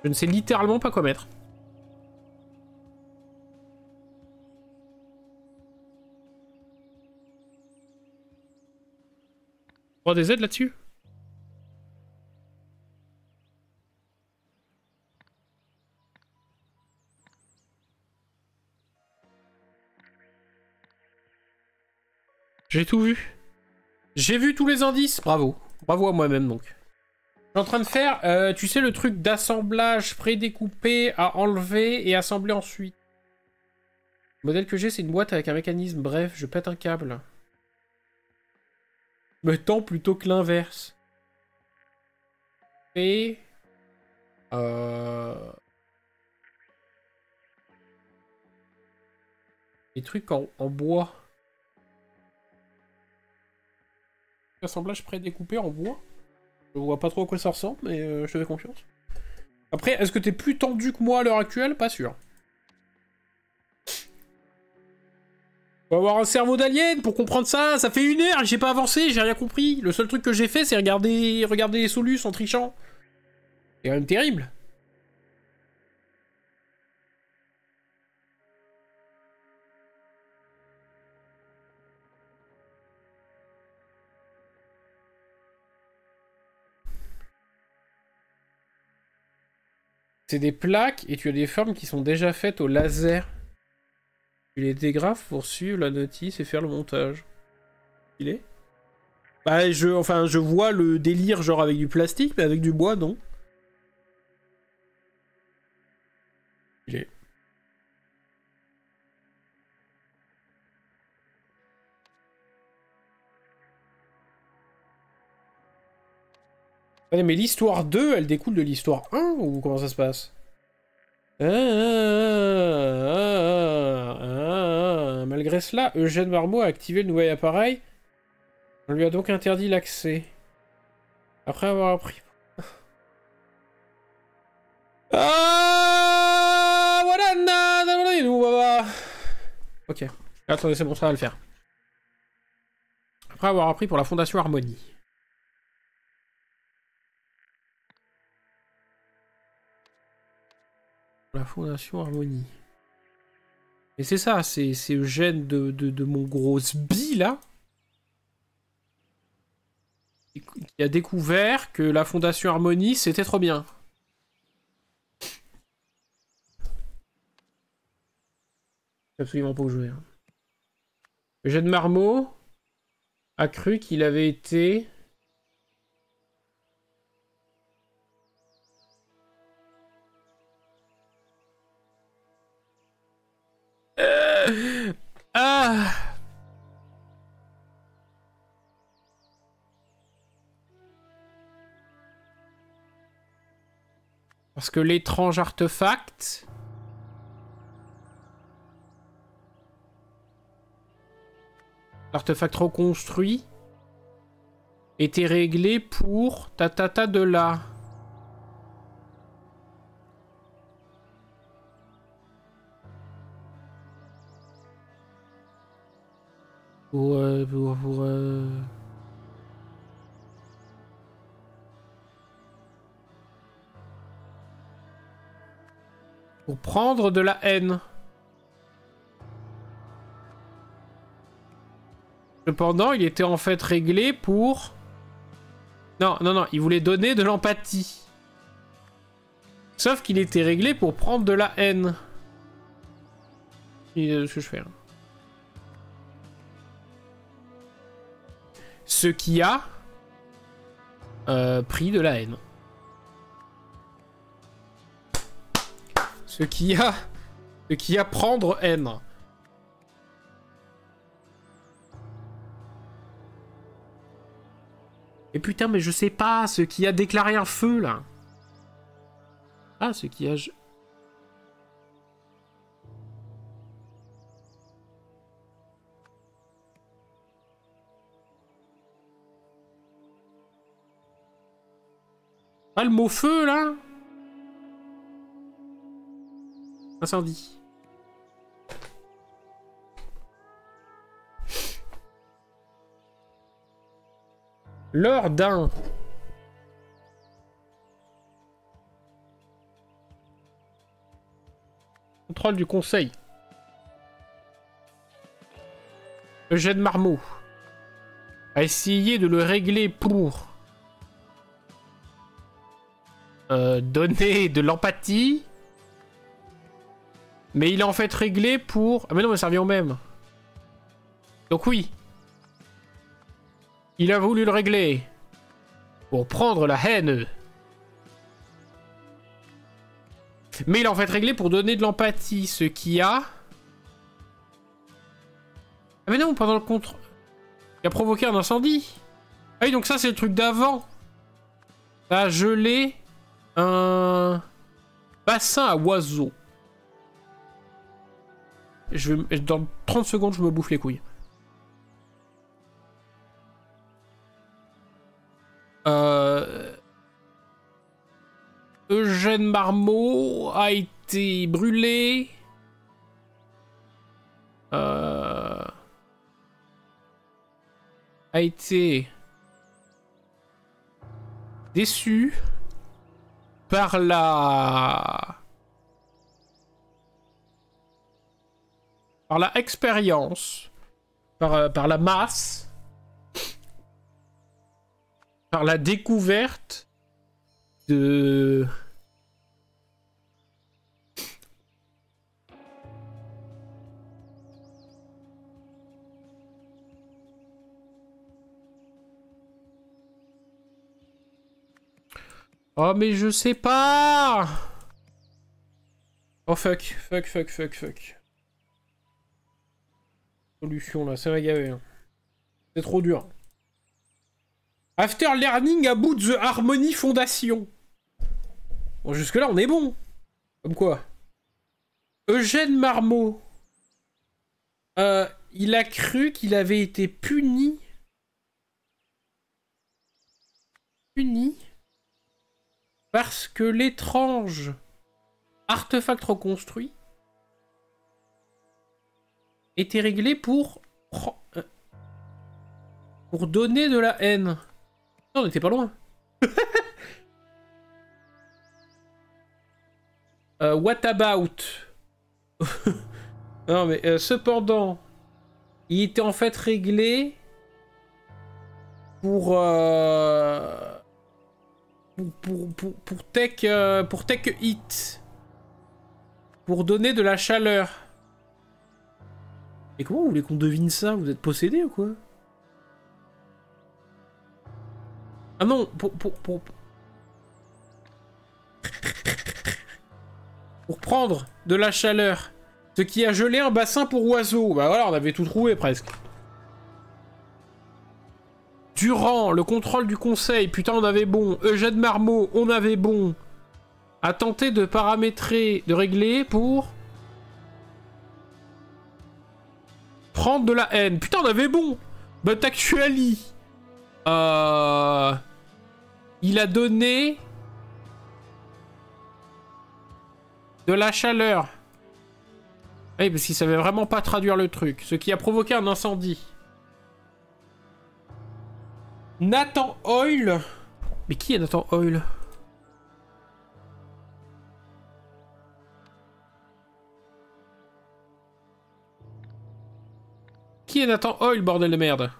Je ne sais littéralement pas quoi mettre. On a des aides là-dessus? J'ai tout vu. J'ai vu tous les indices. Bravo. Bravo à moi-même donc. Je suis en train de faire, tu sais, le truc d'assemblage prédécoupé à enlever et assembler ensuite. Le modèle que j'ai, c'est une boîte avec un mécanisme. Bref, je pète un câble. Me tend plutôt que l'inverse. Et... Les trucs en bois. Assemblage prédécoupé en bois. Je vois pas trop à quoi ça ressemble, mais je te fais confiance. Après, est-ce que t'es plus tendu que moi à l'heure actuelle? Pas sûr. Faut avoir un cerveau d'alien pour comprendre ça. Ça fait 1 heure, j'ai pas avancé, j'ai rien compris. Le seul truc que j'ai fait, c'est regarder les solus en trichant. C'est quand même terrible. C'est des plaques et tu as des formes qui sont déjà faites au laser. Tu les dégrafes pour suivre la notice et faire le montage. Il est? Bah, je vois le délire genre avec du plastique, mais avec du bois, non. Il est. Ouais, mais l'histoire 2, elle découle de l'histoire 1 ou comment ça se passe? Malgré cela, Eugène Marmot a activé le nouvel appareil. On lui a donc interdit l'accès. Après avoir appris... Voilà. Ok. Attendez, c'est bon, ça va le faire. Après avoir appris pour la Fondation Harmonie. La Fondation Harmonie. Et c'est ça, c'est Eugène de mon gros sbi, là. Qui a découvert que la Fondation Harmonie, c'était trop bien. Absolument pas où jouer. Hein. Eugène Marmot a cru qu'il avait été... Ah. Parce que l'étrange artefact... L'artefact reconstruit était réglé pour tatata de là. Pour prendre de la haine. Cependant, il était en fait réglé pour... Non, non, non, il voulait donner de l'empathie. Sauf qu'il était réglé pour prendre de la haine. Et ce que je fais. Hein. Ce qui a pris de la haine. Ce qui a prendre haine. Et putain, mais je sais pas, ce qui a déclaré un feu, là. Ah, ce qui a... Ah, le mot feu, là. Incendie. Lors d'un... Contrôle du conseil. Eugène Marmot a essayé de le régler pour donner de l'empathie. Mais il est en fait réglé pour... Ah mais non, mais ça revient au même. Donc oui. Il a voulu le régler pour prendre la haine. Mais il a en fait réglé pour donner de l'empathie, ce qui a... Ah mais non, pendant le contre... Qui a provoqué un incendie. Ah oui, donc ça c'est le truc d'avant. Ça a gelé un bassin à oiseaux. Dans 30 secondes, je me bouffe les couilles. Eugène Marmot a été brûlé. A été déçu par la expérience, par la masse, par la découverte de... Oh mais je sais pas. Oh fuck. Solution là, ça va gaver. Hein. C'est trop dur. After learning about the Harmony Foundation. Bon, jusque-là, on est bon. Comme quoi. Eugène Marmot. Il a cru qu'il avait été puni. Parce que l'étrange artefact reconstruit était réglé pour donner de la haine. Non, on n'était pas loin. What about? Non mais cependant, il était en fait réglé pour tech hit, pour donner de la chaleur. Et comment vous voulez qu'on devine ça? Vous êtes possédé ou quoi? Ah non, pour prendre de la chaleur. Ce qui a gelé un bassin pour oiseaux. Bah voilà, on avait tout trouvé presque. Durant le contrôle du conseil, putain on avait bon. Eugène Marmot, on avait bon. A tenté de paramétrer, de régler pour... prendre de la haine. Putain on avait bon. But actually... il a donné... de la chaleur. Oui, parce qu'il savait vraiment pas traduire le truc. Ce qui a provoqué un incendie. Nathan Oil. Mais qui est Nathan Oil? Qui est Nathan Oil, bordel de merde?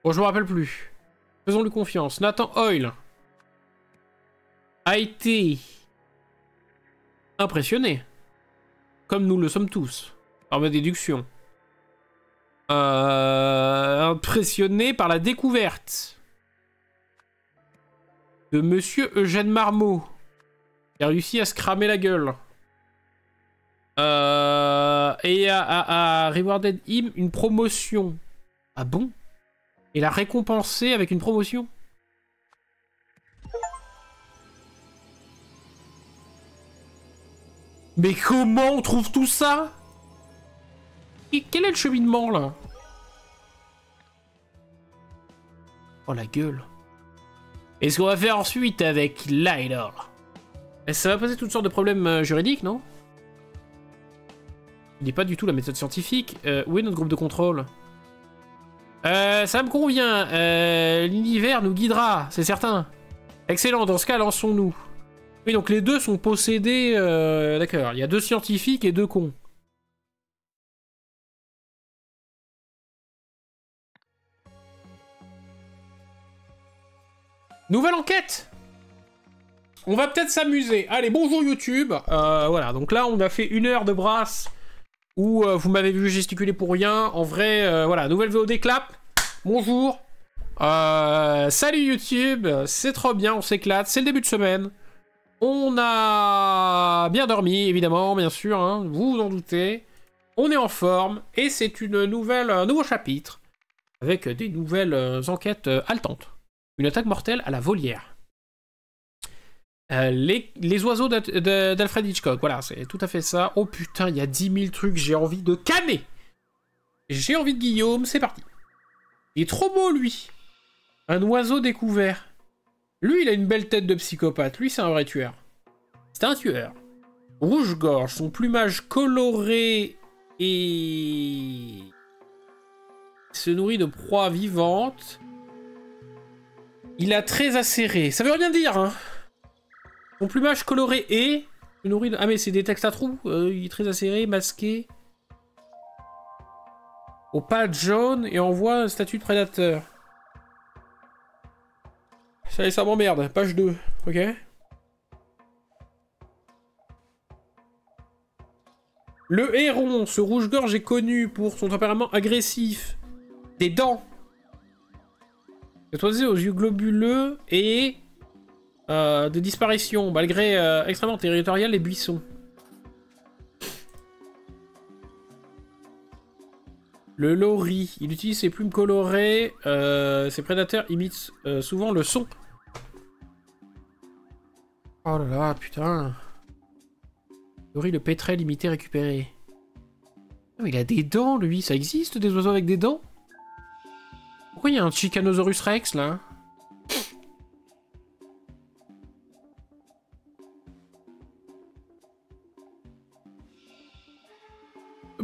Bon, je me rappelle plus. Faisons-lui confiance. Nathan Oil a été impressionné. Comme nous le sommes tous. Par ma déduction. Impressionné par la découverte de Monsieur Eugène Marmot, qui a réussi à se cramer la gueule. Et a rewarded him une promotion. Ah bon? Et l'a récompensé avec une promotion? Mais comment on trouve tout ça? Et quel est le cheminement, là? Oh, la gueule. Et ce qu'on va faire ensuite avec Lydor? Ça va poser toutes sortes de problèmes juridiques, non? Il n'est pas du tout la méthode scientifique. Où est notre groupe de contrôle? Ça me convient. L'univers nous guidera, c'est certain. Excellent, dans ce cas, lançons-nous. Oui, donc les deux sont possédés... D'accord, il y a 2 scientifiques et 2 cons. Nouvelle enquête! On va peut-être s'amuser. Allez, bonjour YouTube. Voilà, donc là, on a fait 1 heure de brasse où vous m'avez vu gesticuler pour rien. En vrai, voilà, nouvelle VOD clap. Bonjour. Salut YouTube. C'est trop bien, on s'éclate. C'est le début de semaine. On a bien dormi, évidemment, bien sûr, hein, vous vous en doutez. On est en forme, et c'est un nouveau chapitre, avec des nouvelles enquêtes haletantes. Une attaque mortelle à la volière. Les oiseaux d'Alfred Hitchcock, voilà, c'est tout à fait ça. Oh putain, il y a 10 000 trucs, j'ai envie de canner. J'ai envie de Guillaume, c'est parti. Il est trop beau, lui. Un oiseau découvert. Lui, il a une belle tête de psychopathe. Lui, c'est un vrai tueur. C'est un tueur. Rouge-gorge, son plumage coloré et... se nourrit de proies vivantes. Il a très acéré. Ça veut rien dire, hein. Son plumage coloré et... se nourrit de... Ah, mais c'est des textes à trous. Il est très acéré, masqué. Aux pattes jaunes et envoie un statut de prédateur. Ça m'emmerde. Page 2. Ok. Le héron, ce rouge-gorge est connu pour son tempérament agressif. Des dents. Cet oiseau aux yeux globuleux et... des disparitions, malgré extrêmement territorial les buissons. Le lori, il utilise ses plumes colorées. Ses prédateurs imitent souvent le son. Oh là là, putain. Lori, le pétrel imité récupéré. Oh, il a des dents, lui. Ça existe, des oiseaux avec des dents? Pourquoi il y a un Tyrannosaurus Rex, là?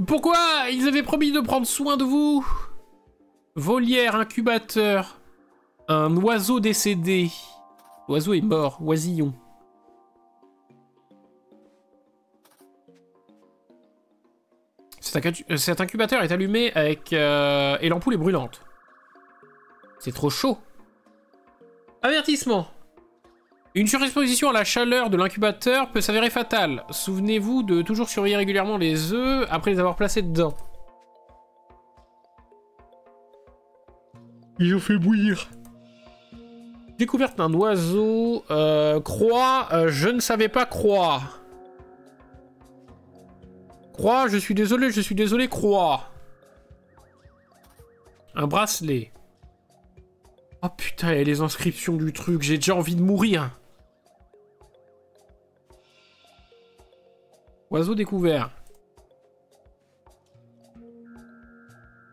Pourquoi? Ils avaient promis de prendre soin de vous. Volière, incubateur. Un oiseau décédé. L'oiseau est mort, oisillon. Cet incubateur est allumé avec... et l'ampoule est brûlante. C'est trop chaud. Avertissement. Une surexposition à la chaleur de l'incubateur peut s'avérer fatale. Souvenez-vous de toujours surveiller régulièrement les œufs après les avoir placés dedans. Ils ont fait bouillir. Découverte d'un oiseau. Croix, je ne savais pas croix. Croix, je suis désolé, croix. Un bracelet. Oh putain, il y a les inscriptions du truc, j'ai déjà envie de mourir. Oiseau découvert.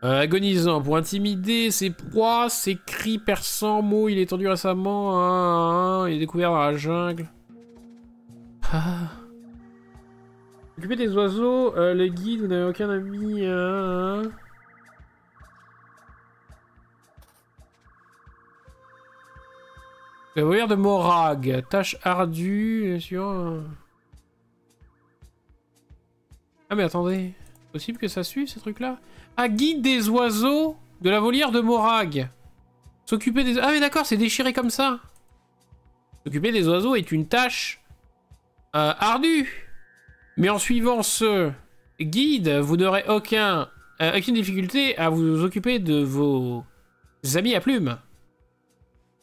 Agonisant. Pour intimider ses proies, ses cris perçants, mots, il est tendu récemment. Il est découvert dans la jungle. Ah. Occupez des oiseaux, le guide, vous n'avez aucun ami. Le voyeur de Morag. Tâche ardue, bien sûr. Ah mais attendez. Possible que ça suive ces trucs-là? Ah, guide des oiseaux de la volière de Morag. S'occuper des... Ah mais d'accord, c'est déchiré comme ça. S'occuper des oiseaux est une tâche ardue. Mais en suivant ce guide, vous n'aurez aucune difficulté à vous occuper de vos amis à plumes.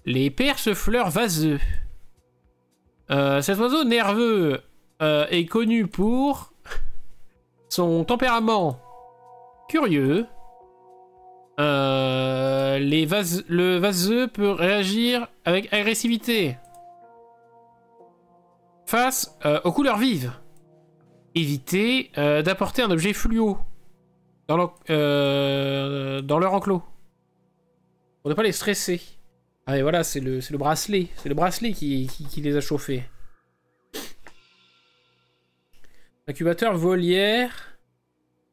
Les persefleurs vaseux. Cet oiseau nerveux est connu pour son tempérament curieux. Le vaseux peut réagir avec agressivité face aux couleurs vives. Évitez d'apporter un objet fluo dans leur enclos pour ne pas les stresser. Ah et voilà, c'est le bracelet. C'est le bracelet qui les a chauffés. Incubateur volière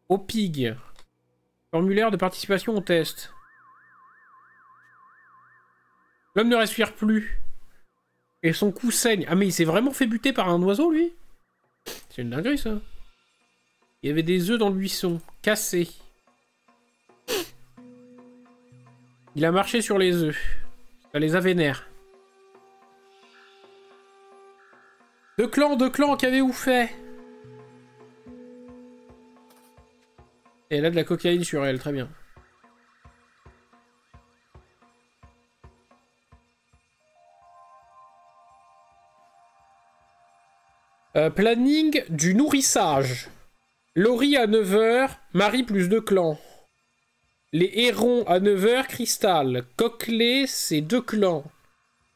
au pig. Formulaire de participation au test. L'homme ne respire plus. Et son cou saigne. Ah mais il s'est vraiment fait buter par un oiseau, lui? C'est une dinguerie, ça. Il y avait des œufs dans le buisson. Cassés. Il a marché sur les œufs. Ça les a vénères. Deux clans, qu'avez-vous fait? Et elle a de la cocaïne sur elle, très bien. Planning du nourrissage. Laurie à 9h, Marie plus 2 clans. Les hérons à 9h, Cristal. Coquelet, c'est 2 clans.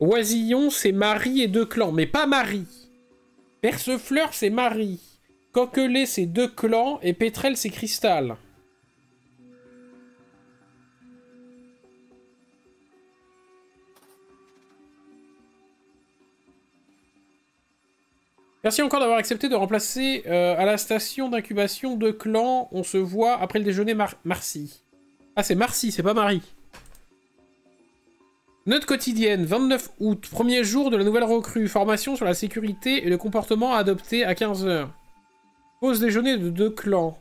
Oisillon, c'est Marie et 2 clans, mais pas Marie. Persefleur, c'est Marie. Coquelet, c'est 2 clans. Et Pétrel, c'est Cristal. Merci encore d'avoir accepté de remplacer à la station d'incubation de clans. On se voit après le déjeuner, Marcy. Ah, c'est Marcy, c'est pas Marie. Note quotidienne, 29 août, premier jour de la nouvelle recrue. Formation sur la sécurité et le comportement à adopter à 15h. Pause déjeuner de 2 clans.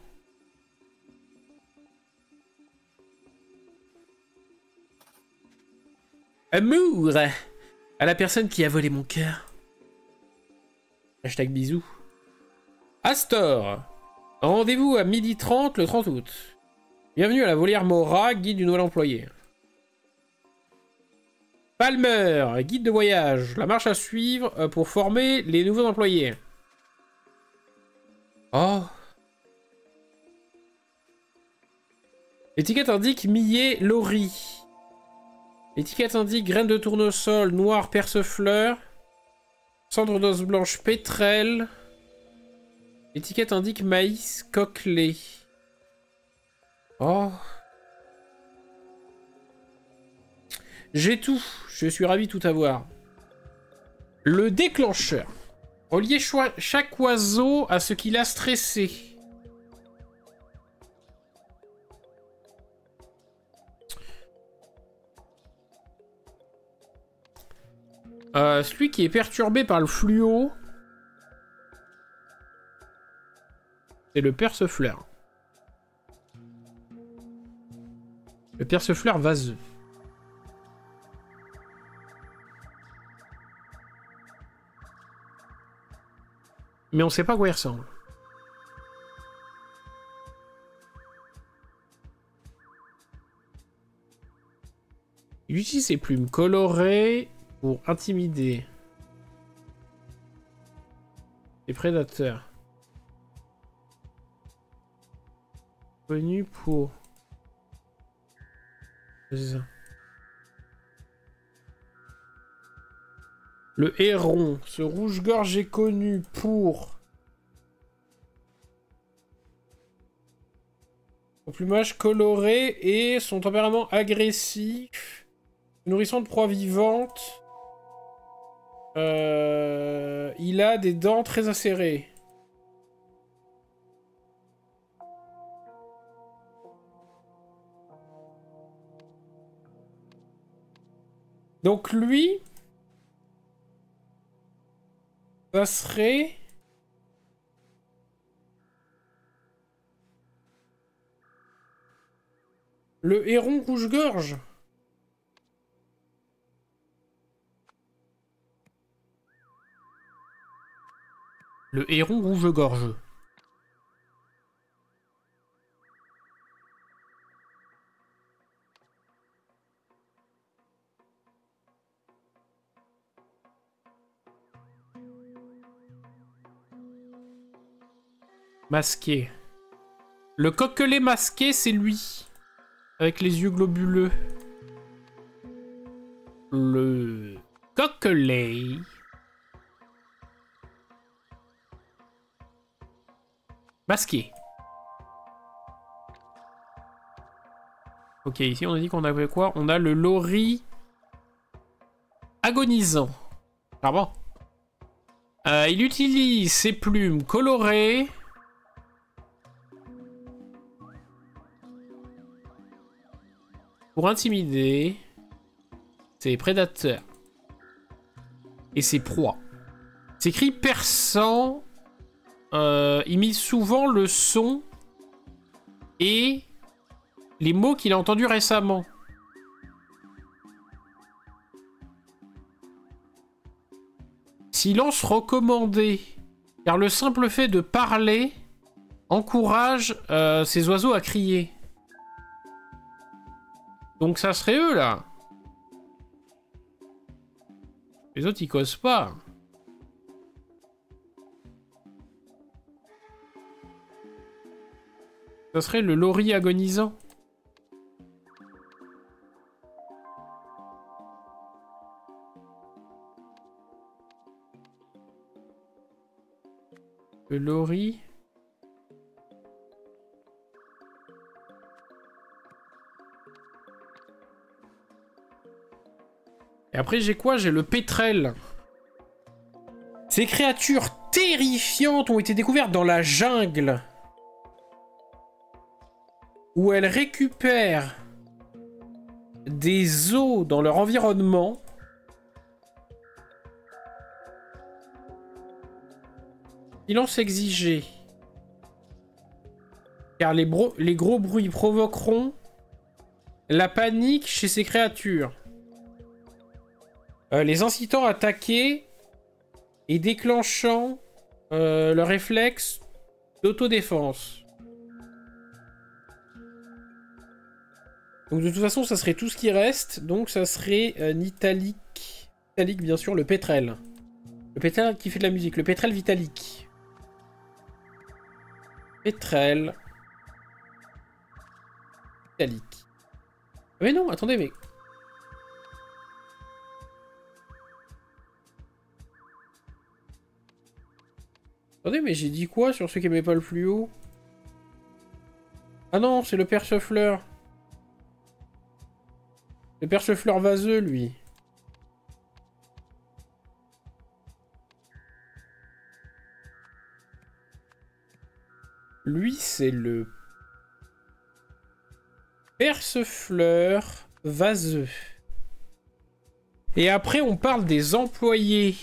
Amour à la personne qui a volé mon cœur. Hashtag bisous. Astor. Rendez-vous à 12h30 le 30 août. Bienvenue à la volière Mora, guide du nouvel employé. Palmer, guide de voyage. La marche à suivre pour former les nouveaux employés. Oh. L'étiquette indique millet, Laurie. L'étiquette indique graines de tournesol, noir, persefleur. Cendre d'os blanche, pétrel. L'étiquette indique maïs, coquelet. Oh. J'ai tout. Je suis ravi de tout avoir. Le déclencheur. Reliez chaque oiseau à ce qu'il a stressé. Celui qui est perturbé par le fluo, c'est le persefleur. Le persefleur vaseux. mais on sait pas à quoi il ressemble. Il utilise ses plumes colorées pour intimider les prédateurs. Connu pour... Le héron, ce rouge-gorge est connu pour... son plumage coloré et son tempérament agressif. Nourrissant de proies vivantes. Il a des dents très acérées. Donc lui, ça serait... le héron rouge-gorge. Le héron rouge-gorge. Masqué. Le coquelet masqué, c'est lui. Avec les yeux globuleux. Le coquelet... masqué. Ok, ici on a dit qu'on avait quoi? On a le lori agonisant. Ah bon. Il utilise ses plumes colorées pour intimider ses prédateurs et ses proies. Ses cris perçants imite souvent le son et les mots qu'il a entendus récemment. Silence recommandé, car le simple fait de parler encourage ces oiseaux à crier. Donc ça serait eux, là. Les autres, ils causent pas. Ça serait le lori agonisant. Le lori. Et après, j'ai quoi? J'ai le pétrel. Ces créatures terrifiantes ont été découvertes dans la jungle, où elles récupèrent des os dans leur environnement. Silence exigé. Car les gros bruits provoqueront la panique chez ces créatures. Les incitant à attaquer et déclenchant le réflexe d'autodéfense. Donc de toute façon, ça serait tout ce qui reste. Donc ça serait Nitalique. Vitalique, bien sûr, le pétrel. Le pétrel qui fait de la musique. Le pétrel vitalique. Pétrel. Vitalique. Mais non, attendez, mais... attendez, mais j'ai dit quoi sur ceux qui aimaient pas le fluo? Ah non, c'est le perchefleur. Le perchefleur vaseux, lui. Lui, c'est le perchefleur vaseux. Et après, on parle des employés.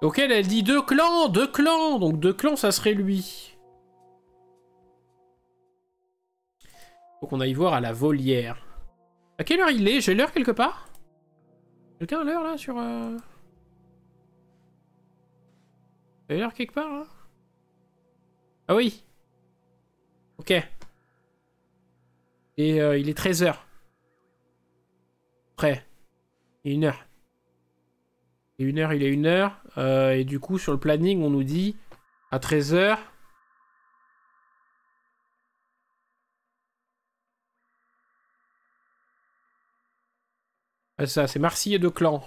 Donc elle dit 2 clans, 2 clans. Donc 2 clans, ça serait lui. Faut qu'on aille voir à la volière. À quelle heure il est? J'ai l'heure quelque part? Quelqu'un a l'heure là sur... T'as l'heure quelque part là? Ah oui. Ok. Et il est 13h. Prêt. Il est 1h. Il est 1h, il est 1h. Et du coup, sur le planning, on nous dit à 13h. Ah, ça, c'est Marcy de Clan.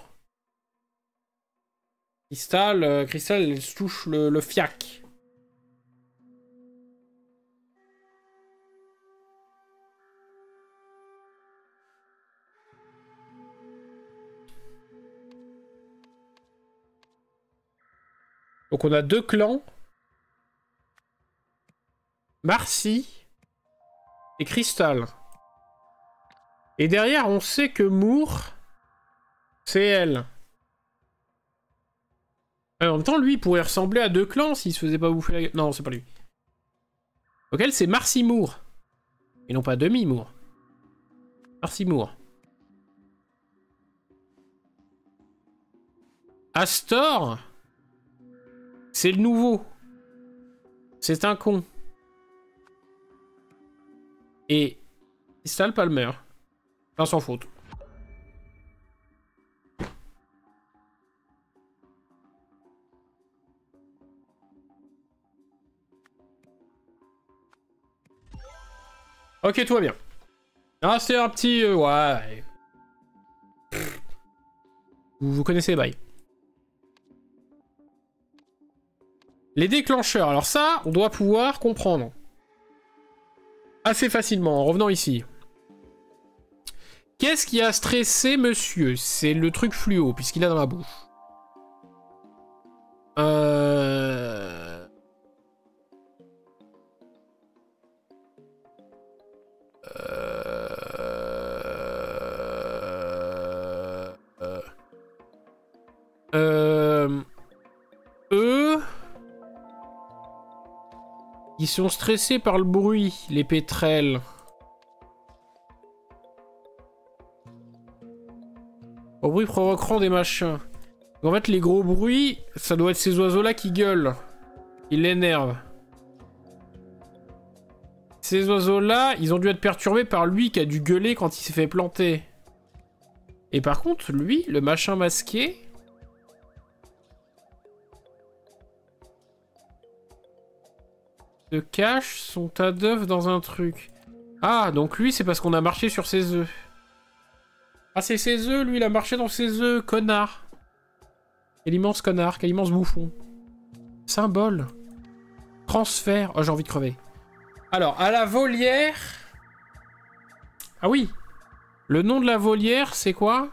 Crystal, elle se touche le fiac. Donc on a 2 clans. Marcy et Crystal. Et derrière, on sait que Moore, c'est elle. En même temps, lui, il pourrait ressembler à 2 clans s'il se faisait pas bouffer la gueule. Non, c'est pas lui. Donc elle, c'est Marcy Moore. Et non pas Demi Moore. Marcy Moore. Astor, c'est le nouveau. C'est un con. Et Crystal Palmer. Enfin, sans faute. Ok, tout va bien. Ah, c'est un petit... ouais. Vous connaissez les bails. Les déclencheurs. Alors ça, on doit pouvoir comprendre. Assez facilement, en revenant ici. Qu'est-ce qui a stressé monsieur? C'est le truc fluo, puisqu'il a dans la bouche. Eux... Ils sont stressés par le bruit, les pétrels. Au bruit provoqueront des machins. En fait, les gros bruits, ça doit être ces oiseaux-là qui gueulent. Ils l'énervent. Ces oiseaux-là, ils ont dû être perturbés par lui qui a dû gueuler quand il s'est fait planter. Et par contre, lui, le machin masqué... se cache son tas d'œufs dans un truc. Ah, donc lui, c'est parce qu'on a marché sur ses œufs. Ah, c'est ses œufs, lui, il a marché dans ses œufs, connard. Quel immense connard, quel immense bouffon. Symbole. Transfert. Oh, j'ai envie de crever. Alors, à la volière... Ah oui. Le nom de la volière, c'est quoi?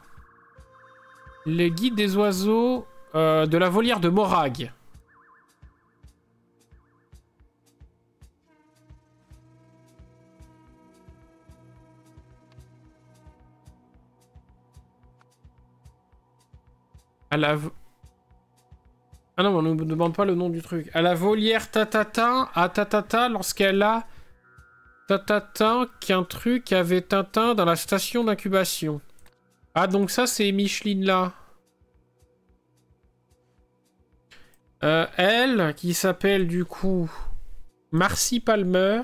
Le guide des oiseaux de la volière de Morag. À la... Ah non, on ne nous demande pas le nom du truc. À la volière Tatata, à Tatata, lorsqu'elle a... Tatata, qu'un truc avait Tintin dans la station d'incubation. Ah, donc ça, c'est Micheline, là. Elle, qui s'appelle, du coup... Marcy Palmer...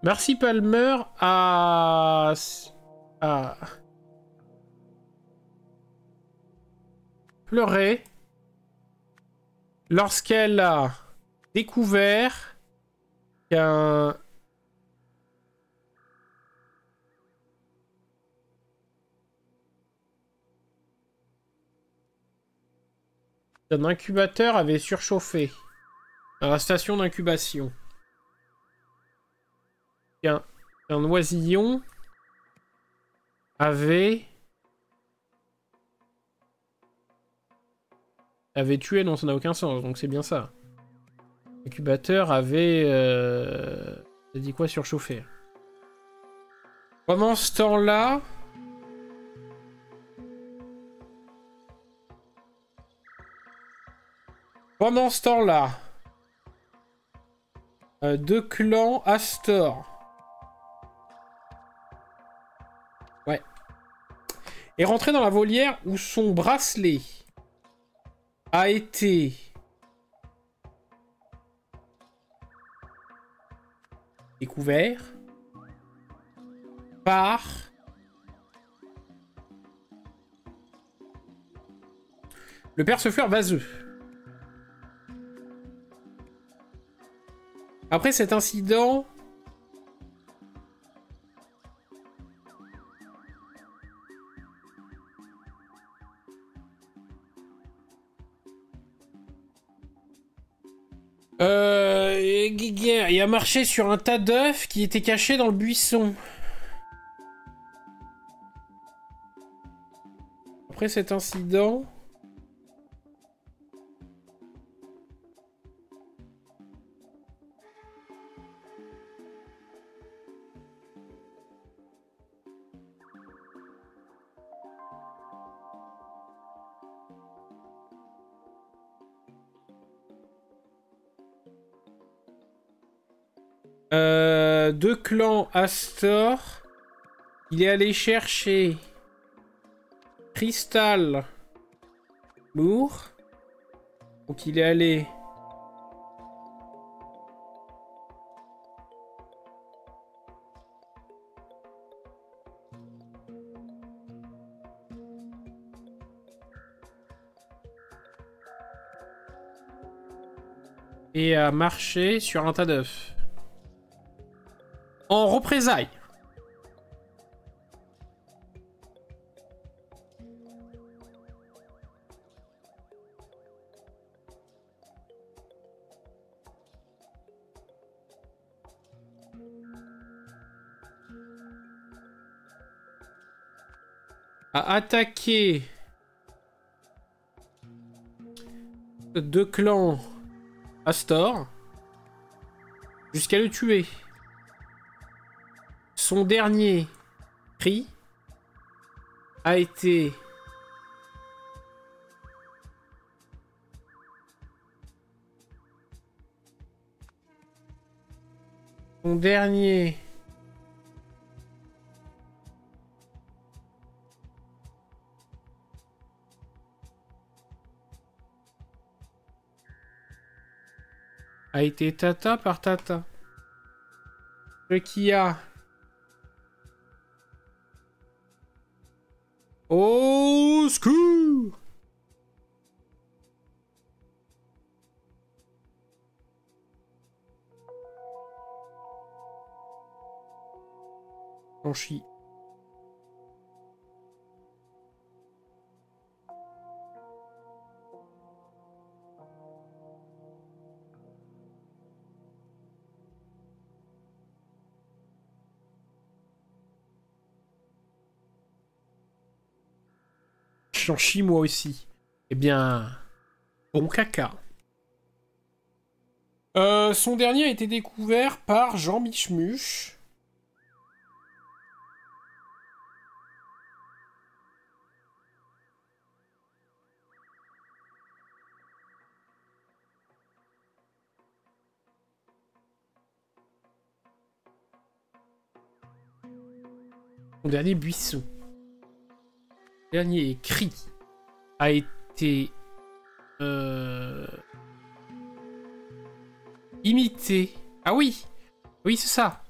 Marcy Palmer a pleuré lorsqu'elle a découvert qu'un incubateur avait surchauffé à la station d'incubation. Un oisillon avait tué, non, ça n'a aucun sens, donc c'est bien ça. L'incubateur avait... ça dit quoi, surchauffé? Pendant ce temps-là... Pendant ce temps-là... Deux clans Astor. Ouais. Est rentré dans la volière où son bracelet a été découvert par le percefleur vaseux. Après cet incident, il a marché sur un tas d'œufs qui étaient cachés dans le buisson. Après cet incident... deux clans Astor. Il est allé chercher Crystal Moore. Donc il est allé... et a marché sur un tas d'œufs. En représailles. A attaqué deux clans Astor jusqu'à le tuer. Son dernier cri a été Tata par Tata. Ce qui a... Au secours! On chie. J'en chie moi aussi. Eh bien... Bon caca. Son dernier a été découvert par Jean Michmuche. Son dernier buisson. Dernier cri a été imité. Ah oui, oui c'est ça.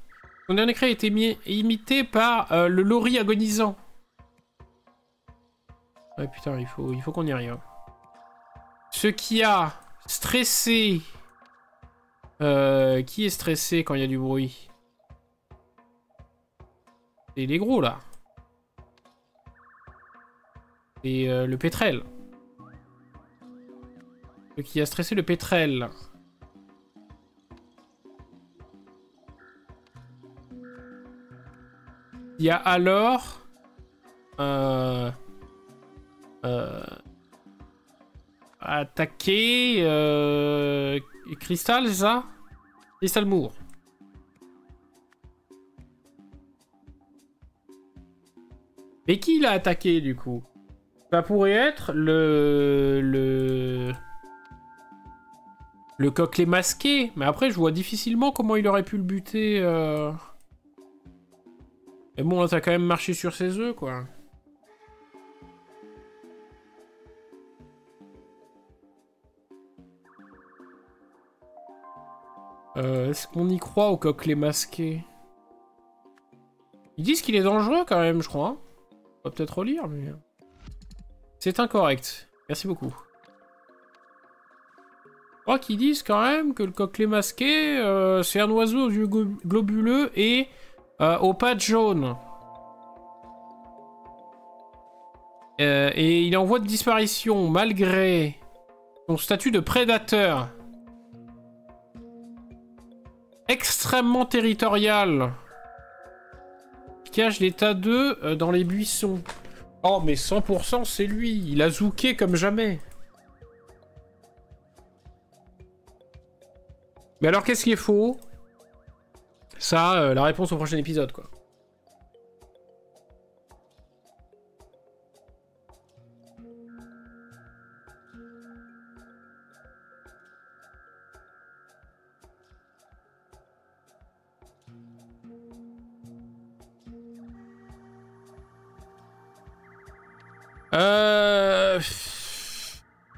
Son dernier cri a été imité par le lori agonisant. Ouais putain, il faut qu'on y arrive. Ce qui a stressé. Qui est stressé quand il y a du bruit? C'est les gros là. Et le pétrel. Ce qui a stressé le pétrel. Il y a alors... attaqué... Crystal, c'est ça? Crystal Moore. Mais qui l'a attaqué du coup? Ça pourrait être le Le coquelet masqué. Mais après, je vois difficilement comment il aurait pu le buter. Mais bon, là, t'as quand même marché sur ses œufs, quoi. Est-ce qu'on y croit au coquelet masqué? Ils disent qu'il est dangereux quand même, je crois. On va peut-être relire, mais... C'est incorrect. Merci beaucoup. Je crois qu'ils disent quand même que le coquelet masqué, c'est un oiseau aux yeux globuleux et aux pattes jaunes. Et il est en voie de disparition malgré son statut de prédateur. Extrêmement territorial. Cache l'état d'œufs dans les buissons. Oh, mais 100% c'est lui. Il a zouké comme jamais. Mais alors, qu'est-ce qui est faux? Ça, la réponse au prochain épisode, quoi.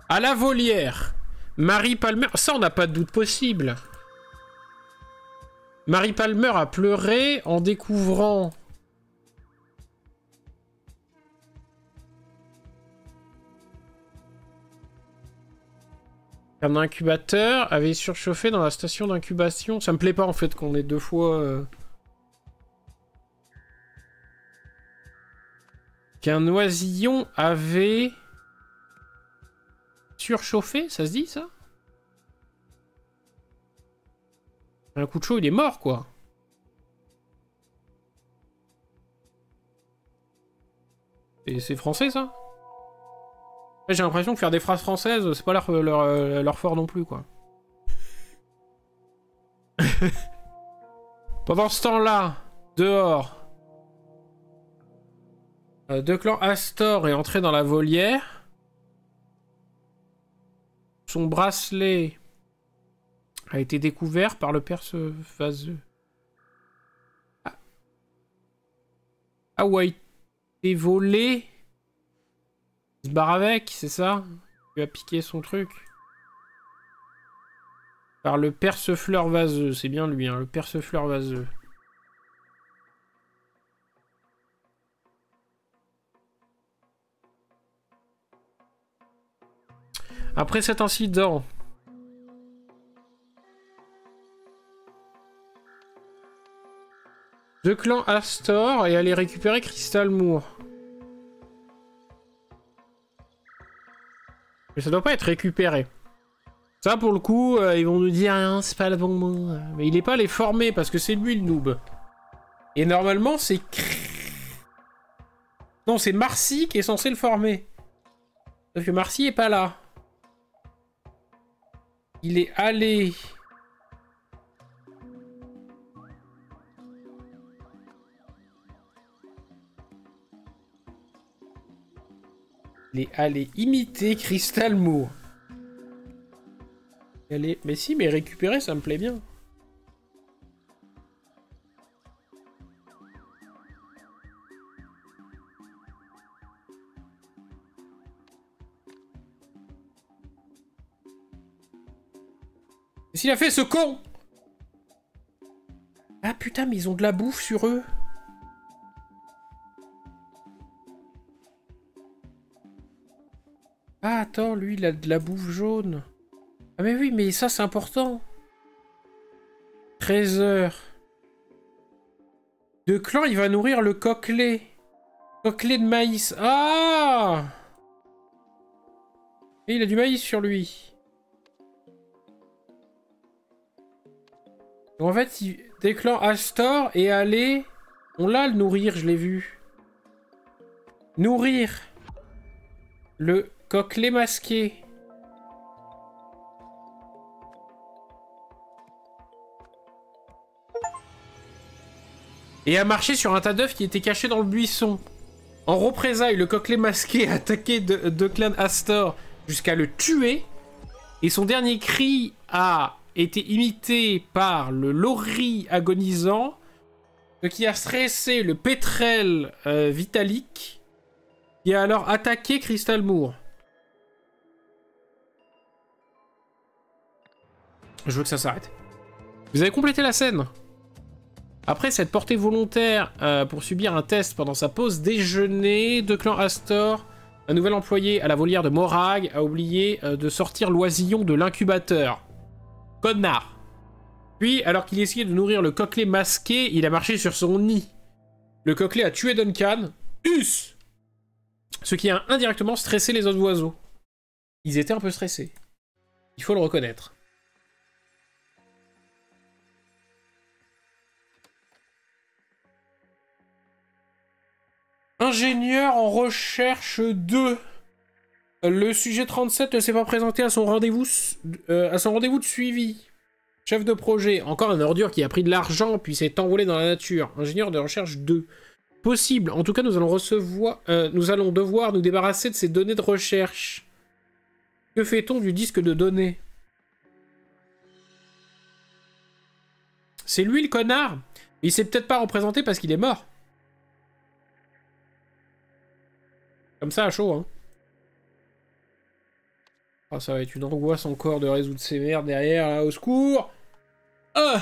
À la volière. Marie Palmer... Ça, on n'a pas de doute possible. Marie Palmer a pleuré en découvrant... un incubateur avait surchauffé dans la station d'incubation. Ça me plaît pas, en fait, qu'on ait deux fois... Qu'un oisillon avait... surchauffé, ça se dit, ça? Un coup de chaud, il est mort, quoi. Et c'est français, ça? J'ai l'impression que faire des phrases françaises, c'est pas leur fort non plus, quoi. Pendant ce temps-là, dehors, deux clans Astor est entré dans la volière. Son bracelet a été découvert par le perce-vaseux. Ah ouais, il est volé. Il se barre avec, c'est ça? Il a piqué son truc. Par le perce-fleur vaseux, c'est bien lui, hein, le perce-fleur vaseux. Après cet incident, deux clans Astor et aller récupérer Crystal Moor. Mais ça doit pas être récupéré. Ça, pour le coup, ils vont nous dire hein, c'est pas le bon mot. Mais il est pas allé former parce que c'est lui le noob. Et normalement, c'est... Non, c'est Marcy qui est censé le former. Sauf que Marcy est pas là. Il est allé... Il est allé imiter Crystal Moor. Allez... Mais si, mais récupérer, ça me plaît bien. Qu'est-ce qu'il a fait, ce con? Ah putain, mais ils ont de la bouffe sur eux. Ah, attends, lui, il a de la bouffe jaune. Ah mais oui, mais ça, c'est important. 13 heures. De clan, il va nourrir le coquelet. Coquelet de maïs. Ah! Et il a du maïs sur lui. En fait, des clans Astor est allé... On l'a le nourrir, je l'ai vu. Nourrir le coquelet masqué. Et a marché sur un tas d'œufs qui était caché dans le buisson. En représailles, le coquelet masqué a attaqué deux clans Astor jusqu'à le tuer. Et son dernier cri a été imité par le lori agonisant, ce qui a stressé le pétrel vitalique, qui a alors attaqué Crystal Moore. Je veux que ça s'arrête. Vous avez complété la scène. Après cette portée volontaire pour subir un test pendant sa pause déjeuner, de clan Astor, un nouvel employé à la volière de Morag a oublié de sortir l'oisillon de l'incubateur. Connard. Puis, alors qu'il essayait de nourrir le coquelet masqué, il a marché sur son nid. Le coquelet a tué Duncan. Us! Ce qui a indirectement stressé les autres oiseaux. Ils étaient un peu stressés. Il faut le reconnaître. Ingénieur en recherche 2. Le sujet 37 ne s'est pas présenté à son rendez-vous de suivi. Chef de projet, encore un ordure qui a pris de l'argent puis s'est envolé dans la nature. Ingénieur de recherche 2. Possible, en tout cas nous allons devoir nous débarrasser de ces données de recherche. Que fait-on du disque de données? C'est lui le connard? Il s'est peut-être pas représenté parce qu'il est mort. Comme ça à chaud, hein. Ah, ça va être une angoisse encore de résoudre ces merdes derrière, là, au secours. Ah!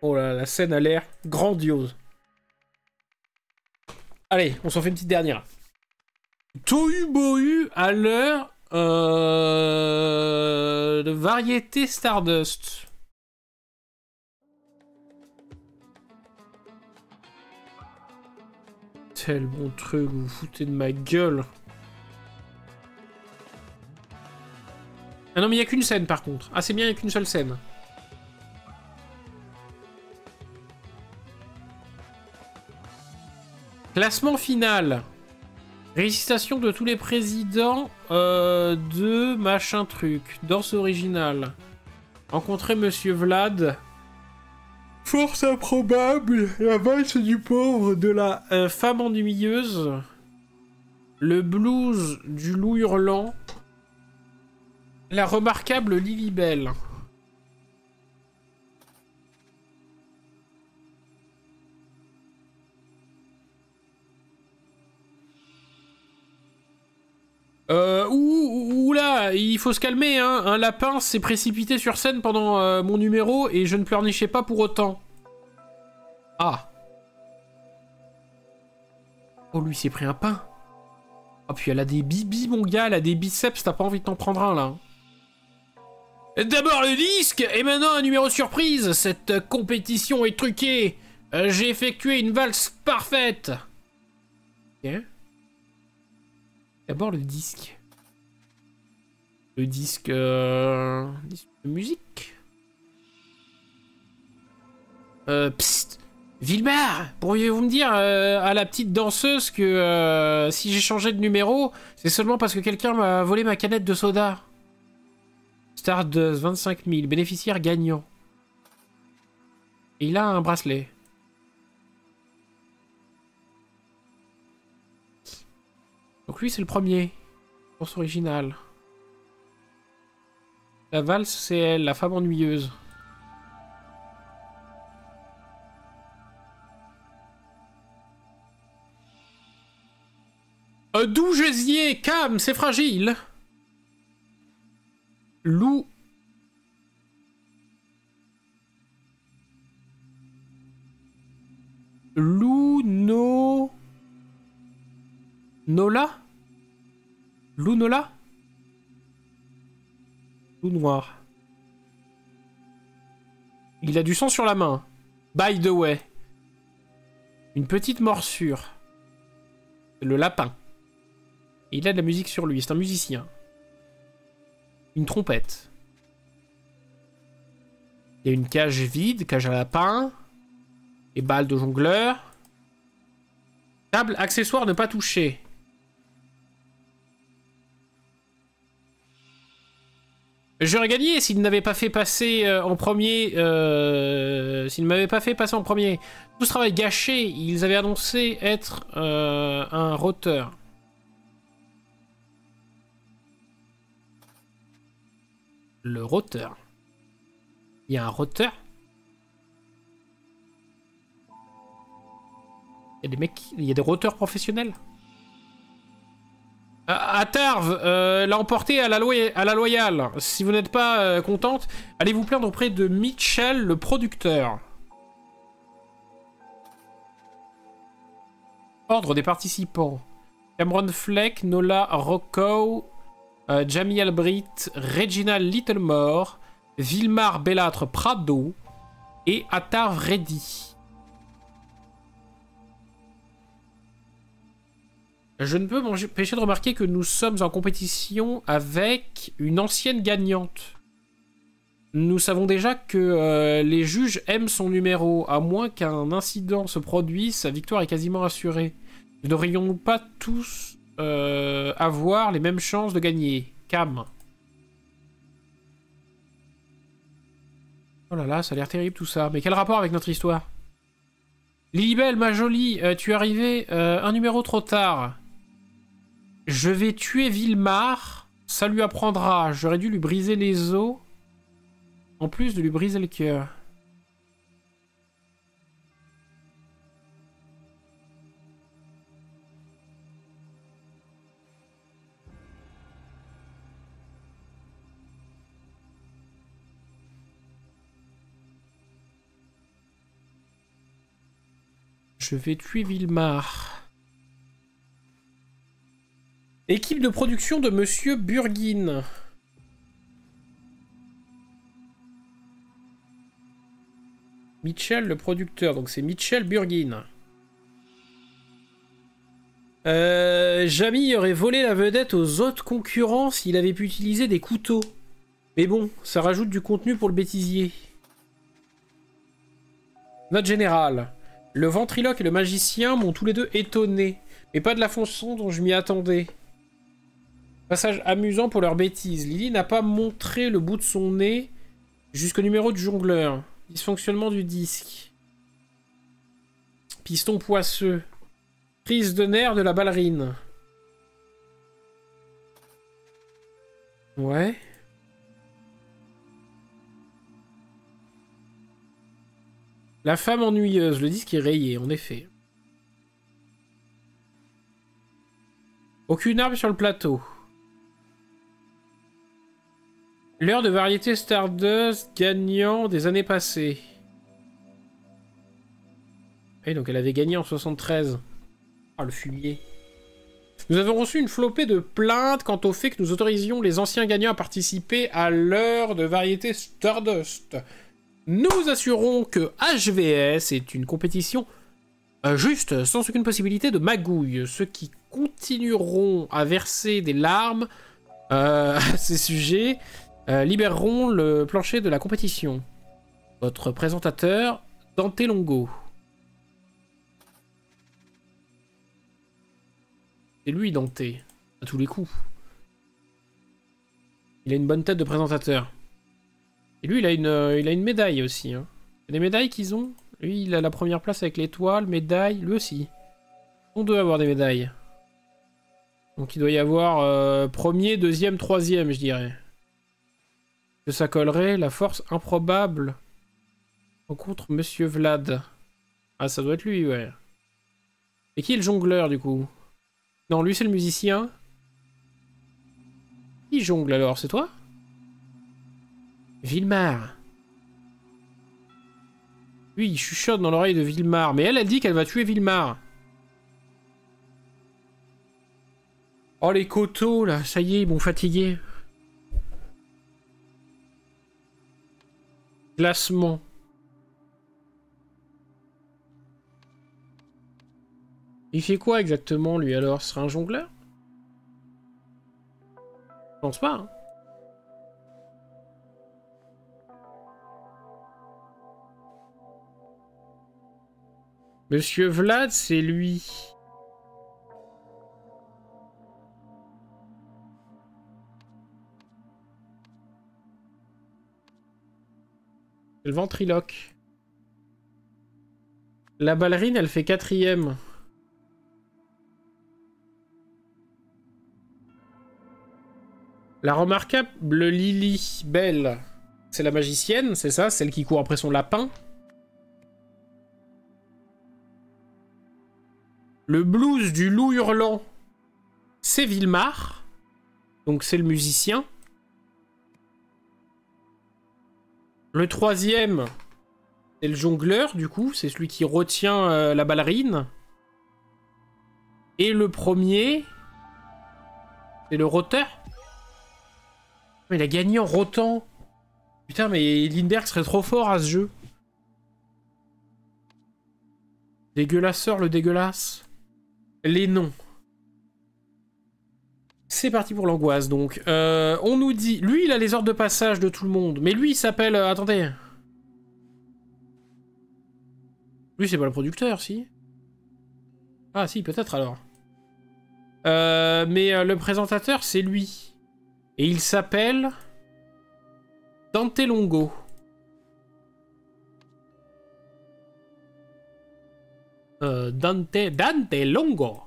Oh là, la scène a l'air grandiose. Allez, on s'en fait une petite dernière. Tohu Bohu à l'heure de variété Stardust. Tel bon truc, vous vous foutez de ma gueule. Ah non, mais il n'y a qu'une scène par contre. Ah, c'est bien, il n'y a qu'une seule scène. Classement final. Récitation de tous les présidents de machin truc. Danse originale. Rencontrer Monsieur Vlad. Force improbable. La valse du pauvre de la femme ennuyeuse. Le blues du loup hurlant. La remarquable Lilibelle. Oula, il faut se calmer, hein. Un lapin s'est précipité sur scène pendant mon numéro et je ne pleurnichais pas pour autant. Ah. Oh, lui s'est pris un pain. Ah, puis elle a des bibis, mon gars, elle a des biceps, t'as pas envie de t'en prendre un, là. D'abord le disque, et maintenant un numéro surprise. Cette compétition est truquée. J'ai effectué une valse parfaite. Ok. D'abord le disque. Le disque... disque de musique. Psst. Vilmar, pourriez-vous me dire à la petite danseuse que si j'ai changé de numéro, c'est seulement parce que quelqu'un m'a volé ma canette de soda. Stardust, 25 000, bénéficiaire gagnant. Et il a un bracelet. Donc lui, c'est le premier. Course originale. La valse, c'est elle, la femme ennuyeuse. Doux gésier, calme, c'est fragile. Lou. Luno. Nola? Lunola? Loup noir. Il a du sang sur la main. By the way. Une petite morsure. Le lapin. Et il a de la musique sur lui, c'est un musicien. Une trompette. Il y a une cage vide, cage à lapin. Et balles de jongleur. Table, accessoire, ne pas toucher. J'aurais gagné s'il n'avait pas fait passer en premier. S'il ne m'avait pas fait passer en premier. Tout ce travail gâché, ils avaient annoncé être un roteur. Le roteur. Il y a un roteur. Il y a des mecs, il y a des roteurs professionnels. Atarv l'a emporté à la loyale. Si vous n'êtes pas contente, allez vous plaindre auprès de Mitchell, le producteur. Ordre des participants. Cameron Fleck, Nola Rocco, Jamie Albright, Regina Littlemore, Vilmar Bellâtre Prado et Atarv Reddy. Je ne peux m'empêcher de remarquer que nous sommes en compétition avec une ancienne gagnante. Nous savons déjà que les juges aiment son numéro. À moins qu'un incident se produise, sa victoire est quasiment assurée. Nous n'aurions pas tous avoir les mêmes chances de gagner. Cam. Oh là là, ça a l'air terrible tout ça. Mais quel rapport avec notre histoire? Lilibelle, ma jolie, tu es arrivée un numéro trop tard. Je vais tuer Vilmar. Ça lui apprendra. J'aurais dû lui briser les os. En plus de lui briser le cœur. Je vais tuer Vilmar. Équipe de production de Monsieur Burgin. Mitchell, le producteur. Donc c'est Mitchell Burgin. Jamie aurait volé la vedette aux autres concurrents s'il avait pu utiliser des couteaux. Mais bon, ça rajoute du contenu pour le bêtisier. Note générale. Le ventriloque et le magicien m'ont tous les deux étonné. Mais pas de la façon dont je m'y attendais. Passage amusant pour leur bêtise. Lily n'a pas montré le bout de son nez jusqu'au numéro du jongleur. Dysfonctionnement du disque. Piston poisseux. Prise de nerfs de la ballerine. Ouais. La femme ennuyeuse. Le disque est rayé, en effet. Aucune arme sur le plateau. L'heure de variété Stardust gagnant des années passées. Et donc elle avait gagné en 73. Ah, le fumier. Nous avons reçu une flopée de plaintes quant au fait que nous autorisions les anciens gagnants à participer à l'heure de variété Stardust. Nous vous assurons que HVS est une compétition juste, sans aucune possibilité de magouille. Ceux qui continueront à verser des larmes à ces sujets libéreront le plancher de la compétition. Votre présentateur, Dante Longo. C'est lui, Dante, à tous les coups. Il a une bonne tête de présentateur. Et lui, il a une médaille aussi. Hein. Il y a des médailles qu'ils ont. Lui, il a la première place avec l'étoile, médaille, lui aussi. On doit avoir des médailles. Donc il doit y avoir premier, deuxième, troisième, je dirais. Que ça collerait la force improbable. Rencontre Monsieur Vlad. Ah, ça doit être lui, ouais. Et qui est le jongleur, du coup? Non, lui, c'est le musicien. Qui jongle, alors? C'est toi? Vilmar. Lui, il chuchote dans l'oreille de Vilmar. Mais elle dit qu'elle va tuer Vilmar. Oh, les coteaux, là. Ça y est, ils m'ont fatigué. Classement. Il fait quoi exactement, lui, alors? Ce serait un jongleur? Je pense pas, hein. Monsieur Vlad, c'est lui. Le ventriloque. La ballerine, elle fait 4ème. La remarquable Lily Belle, c'est la magicienne, c'est ça? Celle qui court après son lapin. Le blues du loup hurlant, c'est Vilmar. Donc c'est le musicien. Le troisième, c'est le jongleur, du coup. C'est celui qui retient la ballerine. Et le premier, c'est le roteur. Mais il a gagné en rotant. Putain, mais Lindbergh serait trop fort à ce jeu. Dégueulasseur, le dégueulasse. Les noms. C'est parti pour l'angoisse, donc. On nous dit... Lui, il a les ordres de passage de tout le monde. Mais lui, il s'appelle... attendez. Lui, c'est pas le producteur, si? Ah, si, peut-être, alors. Mais le présentateur, c'est lui. Et il s'appelle... Dante Longo. Dante Longo.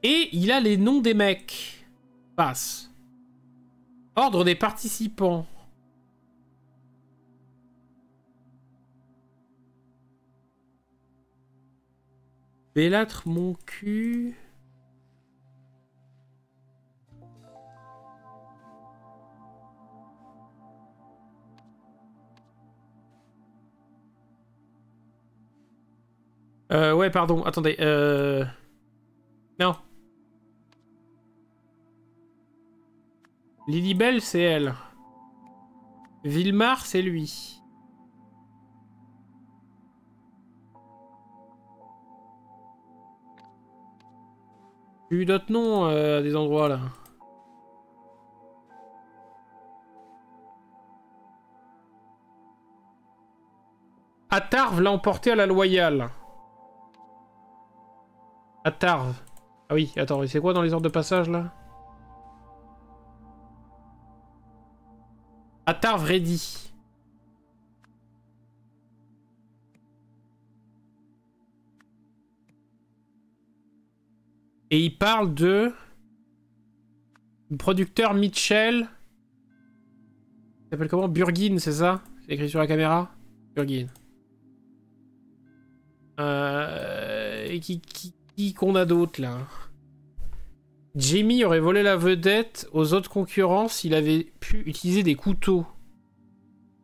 Et il a les noms des mecs. Passe. Ordre des participants. Bellâtre, mon cul. Ouais, pardon, attendez. Non. Lilibelle, c'est elle. Vilmar, c'est lui. J'ai eu d'autres noms à des endroits, là. Attarve l'a emporté à la loyale. Attarve. Ah oui, attends, c'est quoi dans les ordres de passage, là? Attarve ready. Et il parle de... Le producteur Mitchell... Il s'appelle comment? Burgin, c'est ça? C'est écrit sur la caméra? Burgin. Et qui qu'on a d'autre, là? Jamie aurait volé la vedette aux autres concurrents s'il avait pu utiliser des couteaux.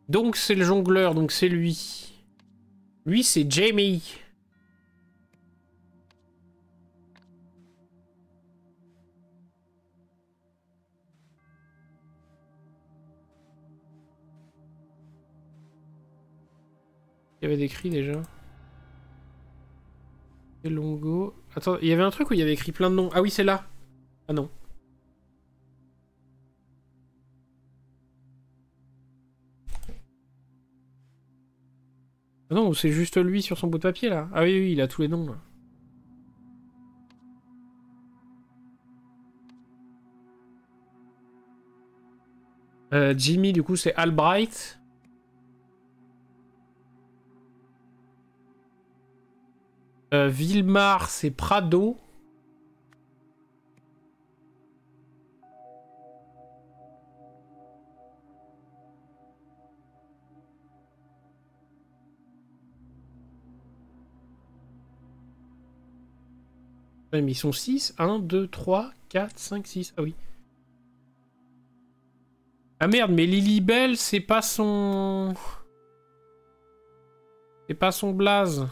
Donc c'est le jongleur, donc c'est lui. Lui, c'est Jamie. Il y avait des cris déjà. Et Longo. Attends, il y avait un truc où il y avait écrit plein de noms. Ah oui, c'est là. Ah non. Ah non, c'est juste lui sur son bout de papier là. Ah oui, oui, il a tous les noms là. Jimmy, du coup, c'est Albright. Vilmar, c'est Prado. Ouais, mais ils sont 6. 1, 2, 3, 4, 5, 6. Ah oui. Ah merde, mais Lilibelle, c'est pas son... C'est pas son blaze.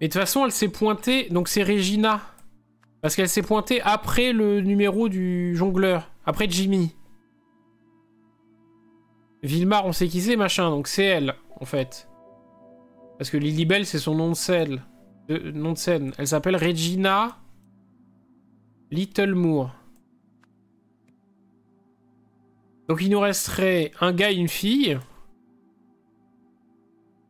Mais de toute façon, elle s'est pointée... Donc c'est Regina. Parce qu'elle s'est pointée après le numéro du jongleur. Après Jimmy. Vilmar, on sait qui c'est, machin. Donc c'est elle, en fait. Parce que Lilibelle, c'est son nom de scène. Nom de scène. Elle s'appelle Regina Littlemoor. Donc il nous resterait un gars et une fille.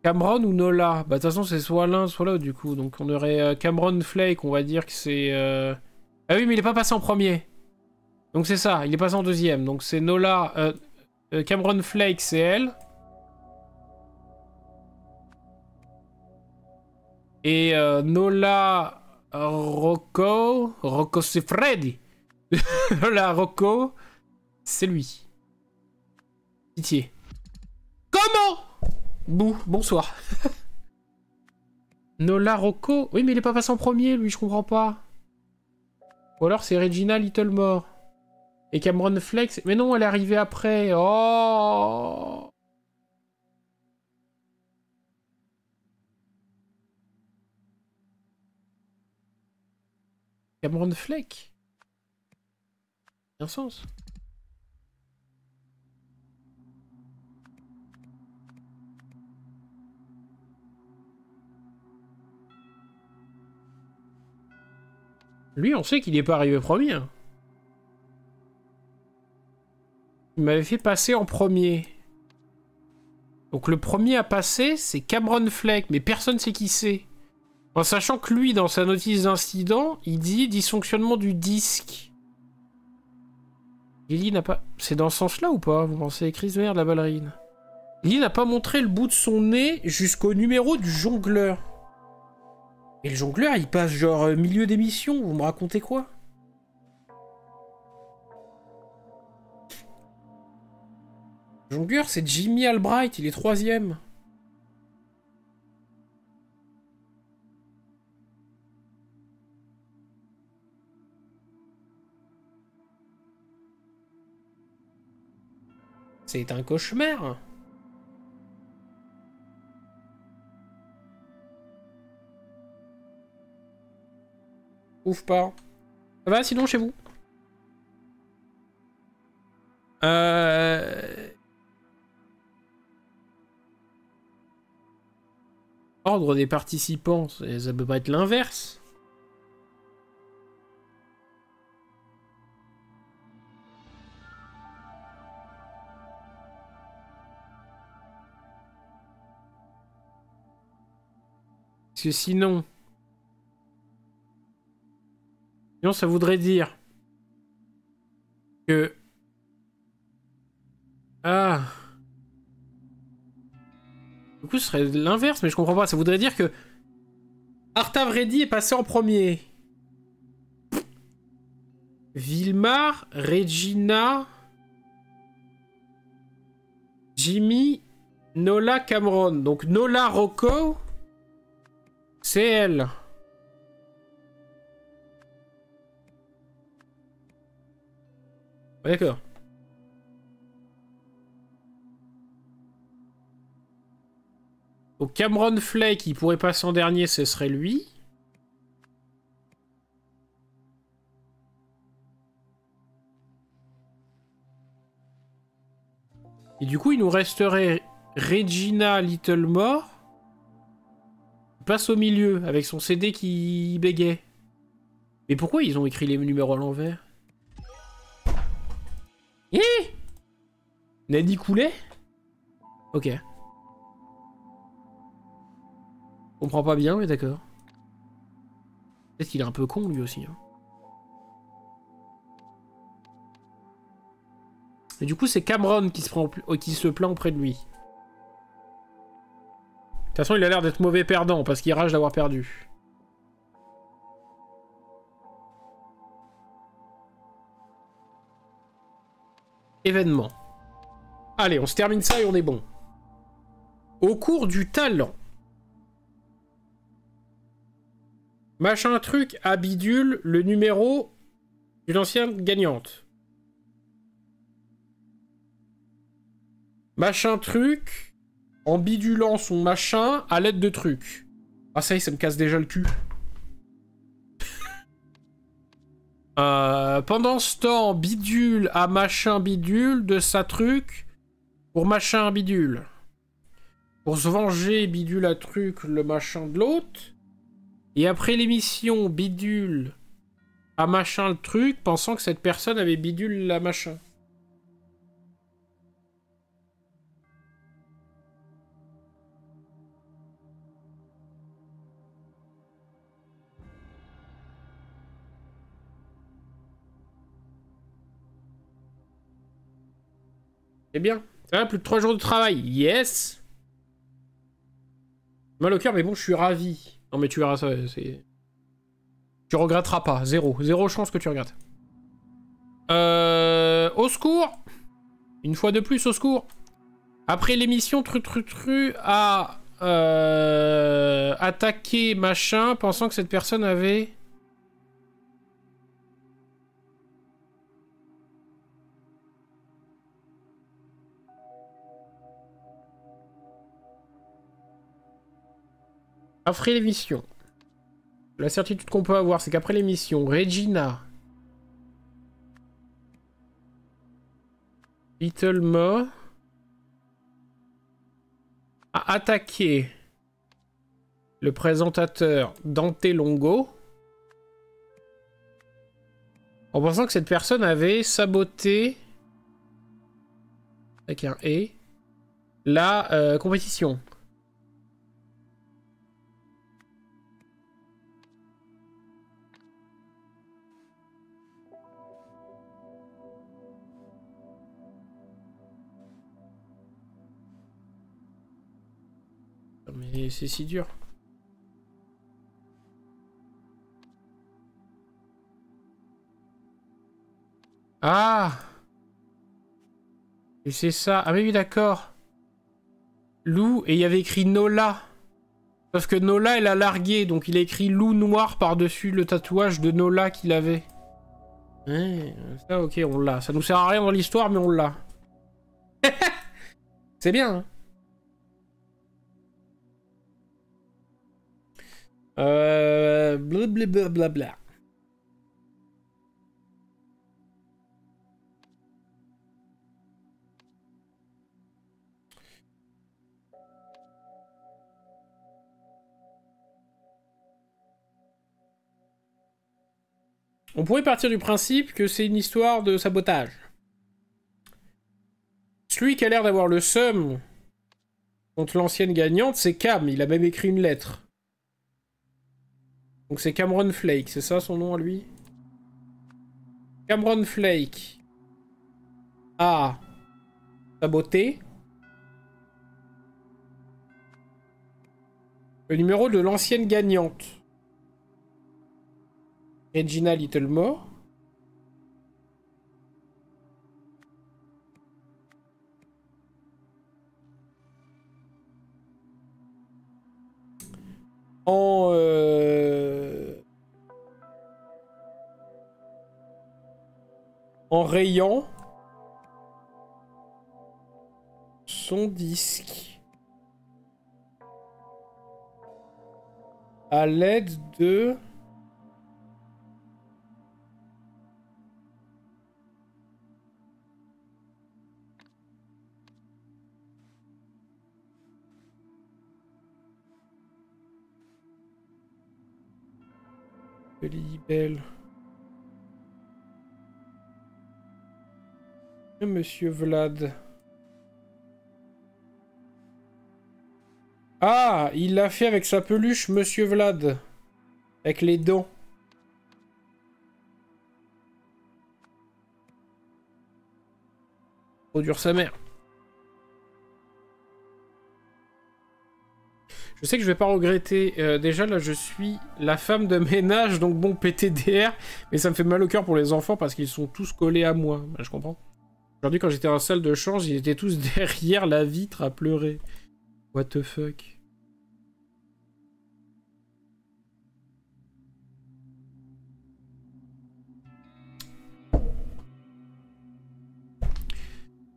Cameron ou Nola? Bah de toute façon c'est soit l'un soit l'autre du coup. Donc on aurait Cameron Flake, on va dire que c'est... Ah oui mais il est pas passé en premier. Donc c'est ça, il est passé en deuxième. Donc c'est Nola... Cameron Flake c'est elle. Et Nola... Rocco. Rocco c'est Freddy. Nola Rocco. C'est lui. Pitié. Comment? Bouh, bonsoir. Nola Rocco. Oui, mais il est pas passé en premier, lui, je comprends pas. Ou alors c'est Regina Littlemore. Et Cameron Flex. Mais non, elle est arrivée après. Oh. Cameron Fleck. Bien sens. Lui, on sait qu'il n'est pas arrivé premier. Il m'avait fait passer en premier. Donc le premier à passer, c'est Cameron Fleck, mais personne ne sait qui c'est. En sachant que lui, dans sa notice d'incident, il dit dysfonctionnement du disque. Lily n'a pas... C'est dans ce sens-là ou pas? Vous pensez Chris Vert de la ballerine? Lily n'a pas montré le bout de son nez jusqu'au numéro du jongleur. Et le jongleur, il passe genre milieu d'émission, vous me racontez quoi? Le jongleur, c'est Jimmy Albright, il est 3ème. C'est un cauchemar. Ouf pas. Ça va sinon chez vous? Ordre des participants, ça peut pas être l'inverse. Parce que sinon... Sinon ça voudrait dire... que... Ah... Du coup, ce serait l'inverse, mais je comprends pas. Ça voudrait dire que Artav Reddy est passé en premier. Vilmar, Regina, Jimmy, Nola, Cameron. Donc Nola Rocco, c'est elle. D'accord. Donc Cameron Fleck, il pourrait passer en dernier, ce serait lui. Et du coup, il nous resterait Regina Littlemore. Il passe au milieu, avec son CD qui bégait. Mais pourquoi ils ont écrit les numéros à l'envers? Nadie Coulet? Ok. Je comprends pas bien, mais d'accord. Peut-être qu'il est un peu con, lui aussi. Hein. Et du coup, c'est Cameron qui se plaint auprès de lui. De toute façon, il a l'air d'être mauvais perdant, parce qu'il rage d'avoir perdu. Événement. Allez, on se termine ça et on est bon. Au cours du talent. Machin truc à bidule, le numéro d'une ancienne gagnante. Machin truc, en bidulant son machin à l'aide de trucs. Ah ça y est, ça me casse déjà le cul. Pendant ce temps, bidule à machin bidule de sa truc pour machin bidule. Pour se venger, bidule à truc le machin de l'autre. Et après l'émission, bidule à machin le truc, pensant que cette personne avait bidule la machin. C'est bien. Ça va, plus de 3 jours de travail. Yes. Mal au cœur, mais bon, je suis ravi. Non, mais tu verras ça, c'est... Tu regretteras pas. Zéro. Zéro chance que tu regrettes. Au secours. Une fois de plus, au secours. Après l'émission, Tru a attaqué machin, pensant que cette personne avait... Après l'émission. La certitude qu'on peut avoir, c'est qu'après l'émission, Regina... Little Mo... a attaqué le présentateur Dante Longo en pensant que cette personne avait saboté avec un E la compétition. Mais c'est si dur. Ah! Et c'est ça. Ah oui, d'accord. Lou, et il y avait écrit Nola. Sauf que Nola, elle a largué, donc il a écrit loup noir par-dessus le tatouage de Nola qu'il avait. Ouais, ça, ok, on l'a. Ça nous sert à rien dans l'histoire, mais on l'a. C'est bien, hein. Blablabla. On pourrait partir du principe que c'est une histoire de sabotage. Celui qui a l'air d'avoir le seum contre l'ancienne gagnante, c'est Cam. Il a même écrit une lettre. Donc c'est Cameron Flake, c'est ça son nom à lui? Cameron Flake a saboté le numéro de l'ancienne gagnante. Regina Littlemore. En rayant son disque à l'aide de libelle. Monsieur Vlad. Ah, il l'a fait avec sa peluche, Monsieur Vlad. Avec les dents. Trop dur sa mère. Je sais que je vais pas regretter. Déjà, là, je suis la femme de ménage, donc bon, PTDR. Mais ça me fait mal au cœur pour les enfants parce qu'ils sont tous collés à moi. Bah, je comprends. Aujourd'hui, quand j'étais en salle de change, ils étaient tous derrière la vitre à pleurer. What the fuck?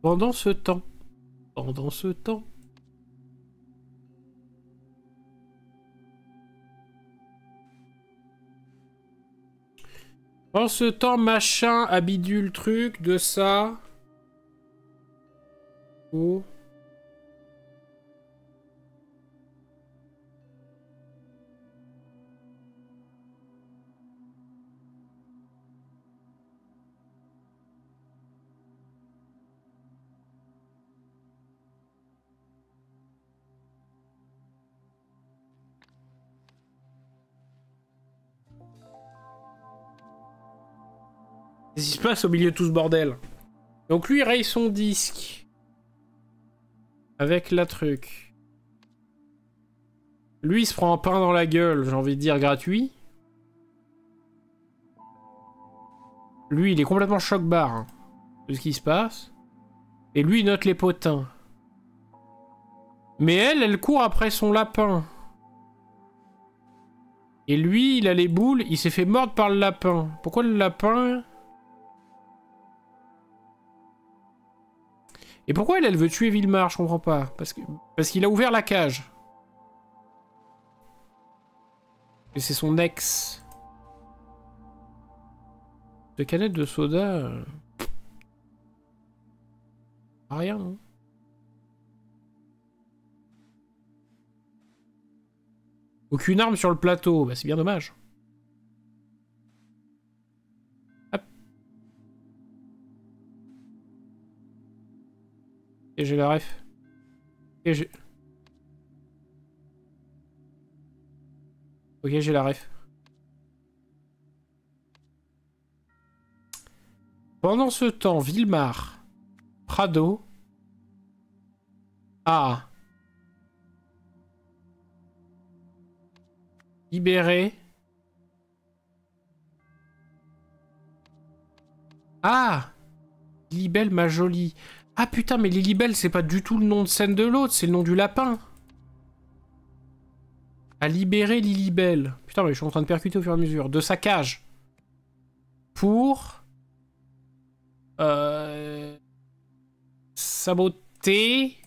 Pendant ce temps. Pendant ce temps. Pendant ce temps, machin a bidule truc de ça. Oh. Qu'est-ce qui se passe au milieu de tout ce bordel? Donc lui, il raye son disque. Avec la truc. Lui, il se prend un pain dans la gueule, j'ai envie de dire gratuit. Lui, il est complètement choc-barre hein, de ce qui se passe. Et lui, il note les potins. Mais elle court après son lapin. Et lui, il a les boules, il s'est fait mordre par le lapin. Pourquoi le lapin... Et pourquoi elle veut tuer Villemar? Je comprends pas. Parce qu'il a ouvert la cage. Et c'est son ex. De canette de soda... Rien, non? Aucune arme sur le plateau. Bah, c'est bien dommage. Hop. Et j'ai la ref. Et j'ai... Ok, j'ai la ref. Pendant ce temps, Villemar, Prado, a libéré... Ah, Lilibelle, ma jolie. Ah putain, mais Lilibelle, c'est pas du tout le nom de scène de l'autre, c'est le nom du lapin. A libéré Lilibelle. Putain, mais je suis en train de percuter au fur et à mesure. De sa cage. Pour... saboter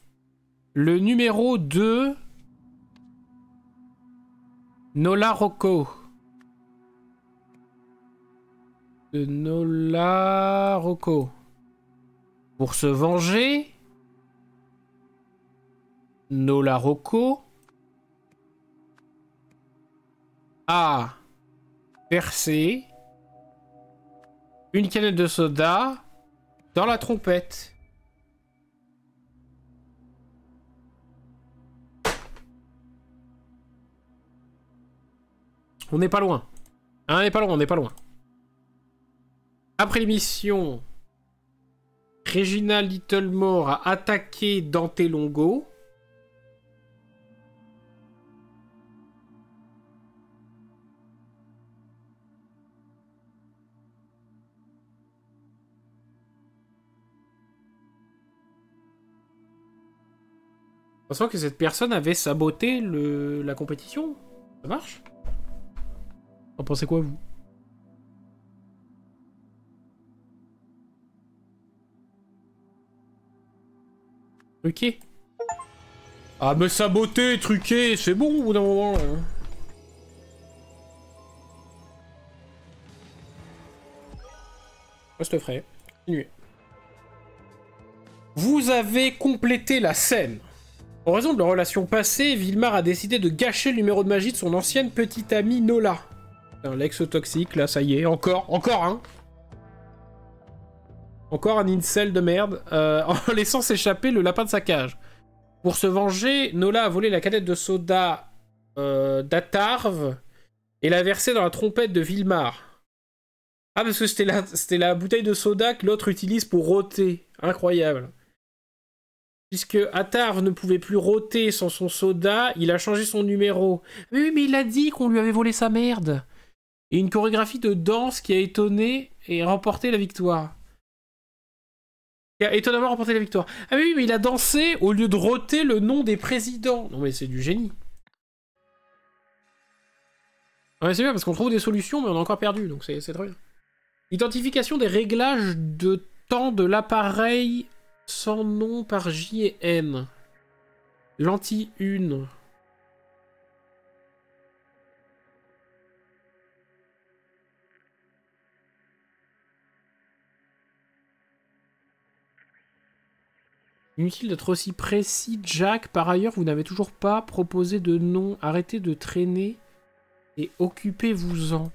le numéro de Nola Rocco. De Nola Rocco. Pour se venger, Nola Rocco a versé une canette de soda dans la trompette. On n'est pas loin. Hein, on n'est pas loin, on n'est pas loin. Après l'émission, Regina Littlemore a attaqué Dante Longo. Pensant que cette personne avait saboté la compétition. Ça marche? Vous en pensez quoi, vous? Ok. Ah, me saboter, truquer, c'est bon au bout d'un moment. Hein. Moi, je te ferai. Continuez. Vous avez complété la scène. En raison de leur relation passée, Villemar a décidé de gâcher le numéro de magie de son ancienne petite amie Nola. L'ex toxique, là, ça y est, encore un. Encore un incel de merde, en laissant s'échapper le lapin de sa cage. Pour se venger, Nola a volé la canette de soda d'Atarve et l'a versée dans la trompette de Villemar. Ah, parce que c'était la bouteille de soda que l'autre utilise pour rôter. Incroyable. Puisque Atarve ne pouvait plus rôter sans son soda, il a changé son numéro. Mais oui, mais il a dit qu'on lui avait volé sa merde. Et une chorégraphie de danse qui a étonné et remporté la victoire. Qui a étonnamment remporté la victoire. Ah oui, mais il a dansé au lieu de rôter le nom des présidents. Non mais c'est du génie. Ouais, c'est bien parce qu'on trouve des solutions, mais on a encore perdu, donc c'est très bien. Identification des réglages de temps de l'appareil sans nom par J et N. Lentille 1. Inutile d'être aussi précis, Jack. Par ailleurs, vous n'avez toujours pas proposé de nom. Arrêtez de traîner et occupez-vous-en.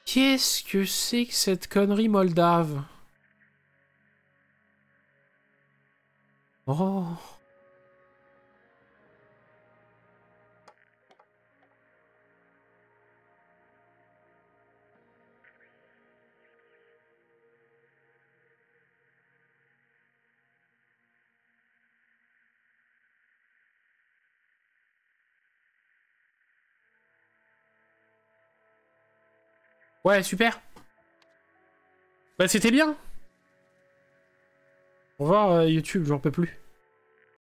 Qu'est-ce que c'est que cette connerie moldave? Oh. Ouais, super. Bah c'était bien. Au revoir YouTube, j'en peux plus.